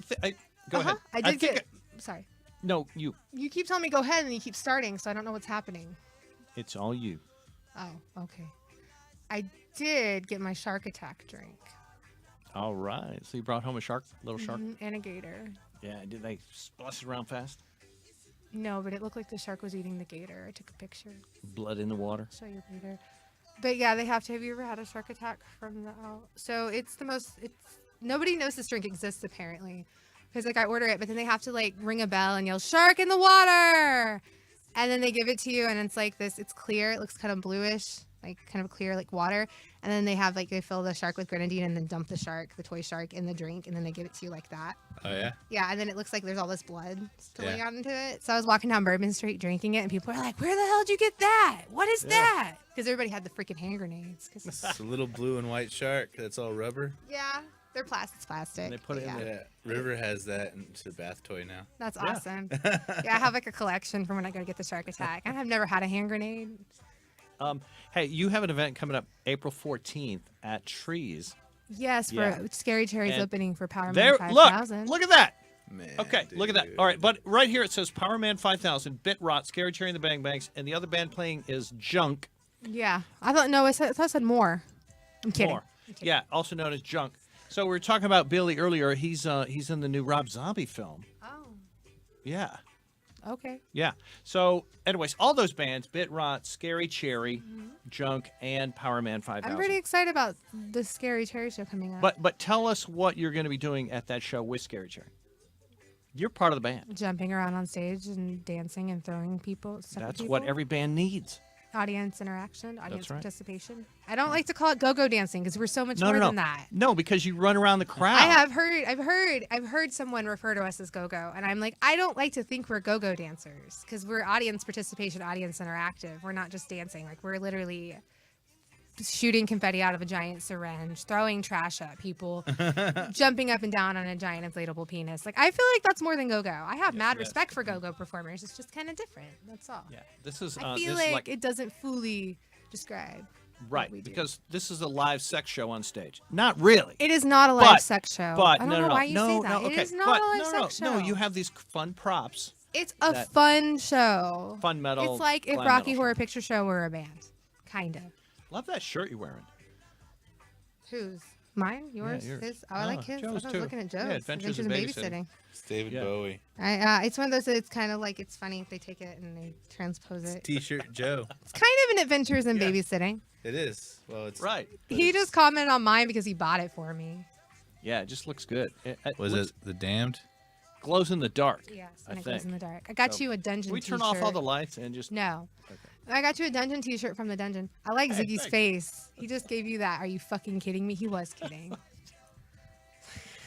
go ahead. I did think get. Sorry. No, you. You keep telling me go ahead, and you keep starting, so I don't know what's happening. It's all you. Oh, okay. I did get my shark attack drink. All right. So you brought home a shark, little shark. And a gator. Yeah. Did they splash it around fast? No, but it looked like the shark was eating the gator. I took a picture. Blood in the water. Show you later. But yeah, they have to. Have you ever had a shark attack from the? So it's the most. Nobody knows this drink exists apparently, because I order it, but then they have to ring a bell and yell "shark in the water," and then they give it to you, and it's like this. It's clear. It looks kind of bluish, kind of clear water, and then they have they fill the shark with grenadine and then dump the toy shark in the drink, and then they give it to you like that. Oh yeah. Yeah, and then it looks like there's all this blood spilling Yeah. out into it. So I was walking down Bourbon Street drinking it, and people are like, "Where the hell did you get that? What is that?" Because everybody had the freaking hand grenades. It's a little blue and white shark that's all rubber. Yeah, they're plastic. And they put it in Yeah. River has that into the bath toy now. That's awesome. Yeah, I have a collection from when I go to get the shark attack. I have never had a hand grenade. Hey, you have an event coming up April 14th at Trees. Yes, Yeah. for Scary Cherry's And opening for Power Man There, 5000. look at that. Man, Okay, look at that. All right, but right here it says Power Man 5000, Bit Rot, Scary Cherry and the Bang Bangs, and the other band playing is Junk. Yeah, I thought I thought it said more. I'm kidding. More. Yeah, also known as Junk. So we were talking about Billy earlier. He's in the new Rob Zombie film. Oh. Yeah. Okay. Yeah. So, anyways, all those bands, Bit Rot, Scary Cherry, Junk, and Power Man 5000. I'm pretty excited about the Scary Cherry show coming up. But tell us what you're going to be doing at that show with Scary Cherry. You're part of the band. Jumping around on stage and dancing and throwing people. That's what every band needs. audience interaction, audience right. participation. I don't like to call it go-go dancing because we're so much more than that. No, because you run around the crowd. I've heard someone refer to us as go-go, and I'm like, I don't like to think we're go-go dancers because we're audience participation, audience interactive. We're not just dancing. Like, we're literally shooting confetti out of a giant syringe, throwing trash at people, jumping up and down on a giant inflatable penis. Like, I feel like that's more than go-go. I have mad respect for go-go performers. It's just kind of different. That's all. Yeah, this is. I feel this like it doesn't fully describe. Right, because this is a live sex show on stage. Not really. It is not a live sex show. But I don't know why you say that. Okay. It is not a live sex show. No, you have these fun props. It's a fun show. Fun metal. It's like if Rocky Horror Picture Show were a band. Kind of. Love that shirt you're wearing. Whose? Mine? Yours? Yeah, yours. His? Oh, I like his. Joe's I was too. looking at Joe's. Yeah, Adventures in Babysitting. It's David Bowie. It's one of those. It's kind of like it's funny if they take it and they transpose it. T-shirt Joe. It's kind of an Adventures in Babysitting. It is. Well, it's right. He just commented on mine because he bought it for me. Yeah, it just looks good. Was it The Damned? Glows in the dark. Yes, I and it think. glows in the dark. I got you a dungeon. Can we turn off all the lights and just? No. Okay. I got you a dungeon T-shirt from the dungeon. I like Ziggy's thanks. face. He just gave you that. Are you fucking kidding me? He was kidding.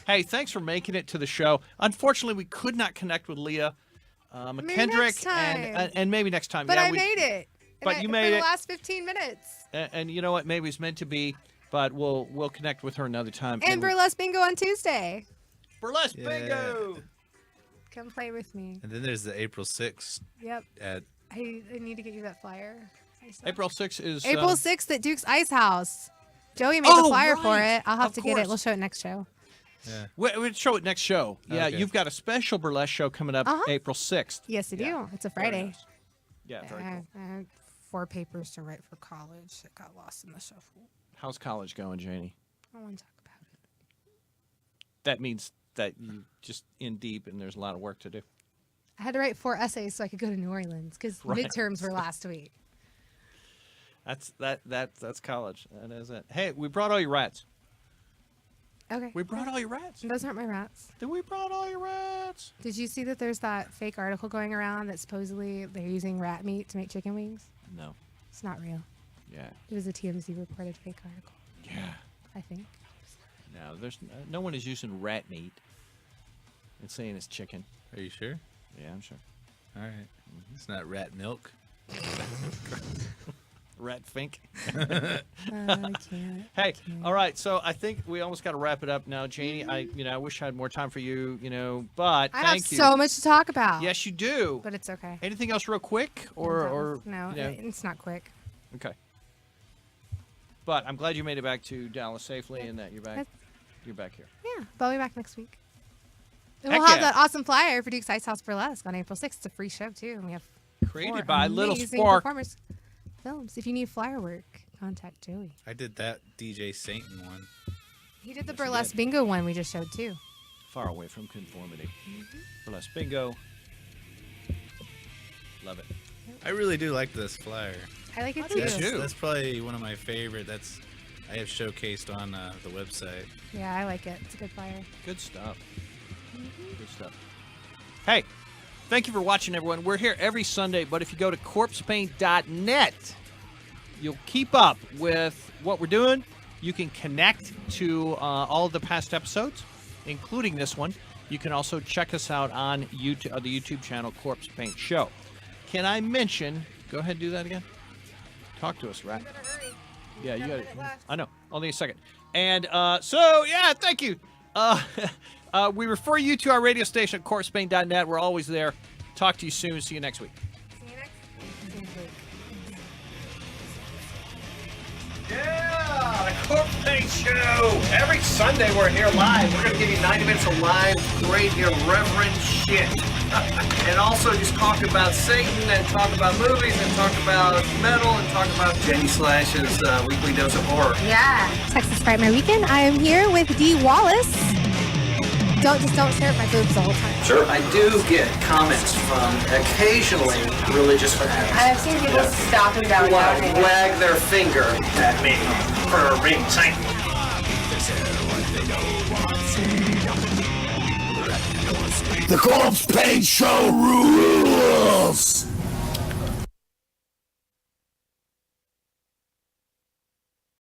Hey, thanks for making it to the show. Unfortunately, we could not connect with Leah McKendrick, and maybe next time. But yeah, I made it. But you made for it. the last 15 minutes. And you know what? Maybe it's meant to be. But we'll connect with her another time. And Burlesque Bingo on Tuesday. Burlesque Bingo. Come play with me. And then there's the April 6th. Yep. At I need to get you that flyer. April 6th is April 6th at Duke's Ice House. Joey made the flyer for it. I'll have to get it. We'll show it next show. Yeah. We'll show it next show. Yeah, Okay. you've got a special burlesque show coming up April 6th. Yes, I do. It's a Friday. Yeah, very cool. I had 4 papers to write for college that got lost in the shuffle. How's college going, Janie? I don't want to talk about it. That means that you just in deep and there's a lot of work to do. I had to write 4 essays so I could go to New Orleans because midterms were last week. That's college. That is it. Hey, we brought all your rats. Okay. We brought all your rats. Those aren't my rats. Did we brought all your rats? Did you see that there's that fake article going around that supposedly they're using rat meat to make chicken wings? No. It's not real. Yeah. It was a TMZ reported fake article. Yeah. I think. No, there's no one is using rat meat and saying it's chicken. Are you sure? Yeah, I'm sure. All right. It's not rat milk. Rat fink. I can't. Hey, all right. So I think we almost got to wrap it up now, Janie. I wish I had more time for you. But I thank have you. so much to talk about. Yes, you do. But it's okay. Anything else, real quick, or no? It's not quick. Okay. But I'm glad you made it back to Dallas safely, and that you're back. You're back here. Yeah, but I'll be back next week. And Heck we'll have yeah. that awesome flyer for Duke's Ice House Burlesque on April 6th. It's a free show too, and we have Created 4 by Little amazing Spark. performers. Films. If you need flyer work, contact Joey. I did that DJ Satan one. He did the Burlesque Bingo one we just showed too. Far away from conformity. Burlesque Bingo. Love it. I really do like this flyer. I like it I do too. too. That's probably one of my favorite. I have showcased on the website. Yeah, I like it. It's a good flyer. Good stuff. Good stuff. Hey, thank you for watching, everyone. We're here every Sunday, but if you go to corpsepaint.net, you'll keep up with what we're doing. You can connect to all of the past episodes, including this one. You can also check us out on YouTube, the YouTube channel, Corpse Paint Show. Can I mention, go ahead and do that again. Talk to us, right? Yeah, you got it. I know. Only a second. And so, yeah, thank you. We refer you to our radio station, corpsepaint.net. We're always there. Talk to you soon. See you next week. Yeah, the Corpse Paint Show. Every Sunday we're here live. We're going to give you 90 minutes of live, great, irreverent shit. And also just talk about Satan and talk about movies and talk about metal and talk about Jenny Slash's weekly dose of horror. Yeah. Texas Frightmare Weekend. I am here with Dee Wallace. Don't stare at my boobs the whole time. Sure. I do get comments from occasionally religious fanatics. I've seen people stop and bow down. Wag their finger at me for being Satan. The Corpse Paint Show rules!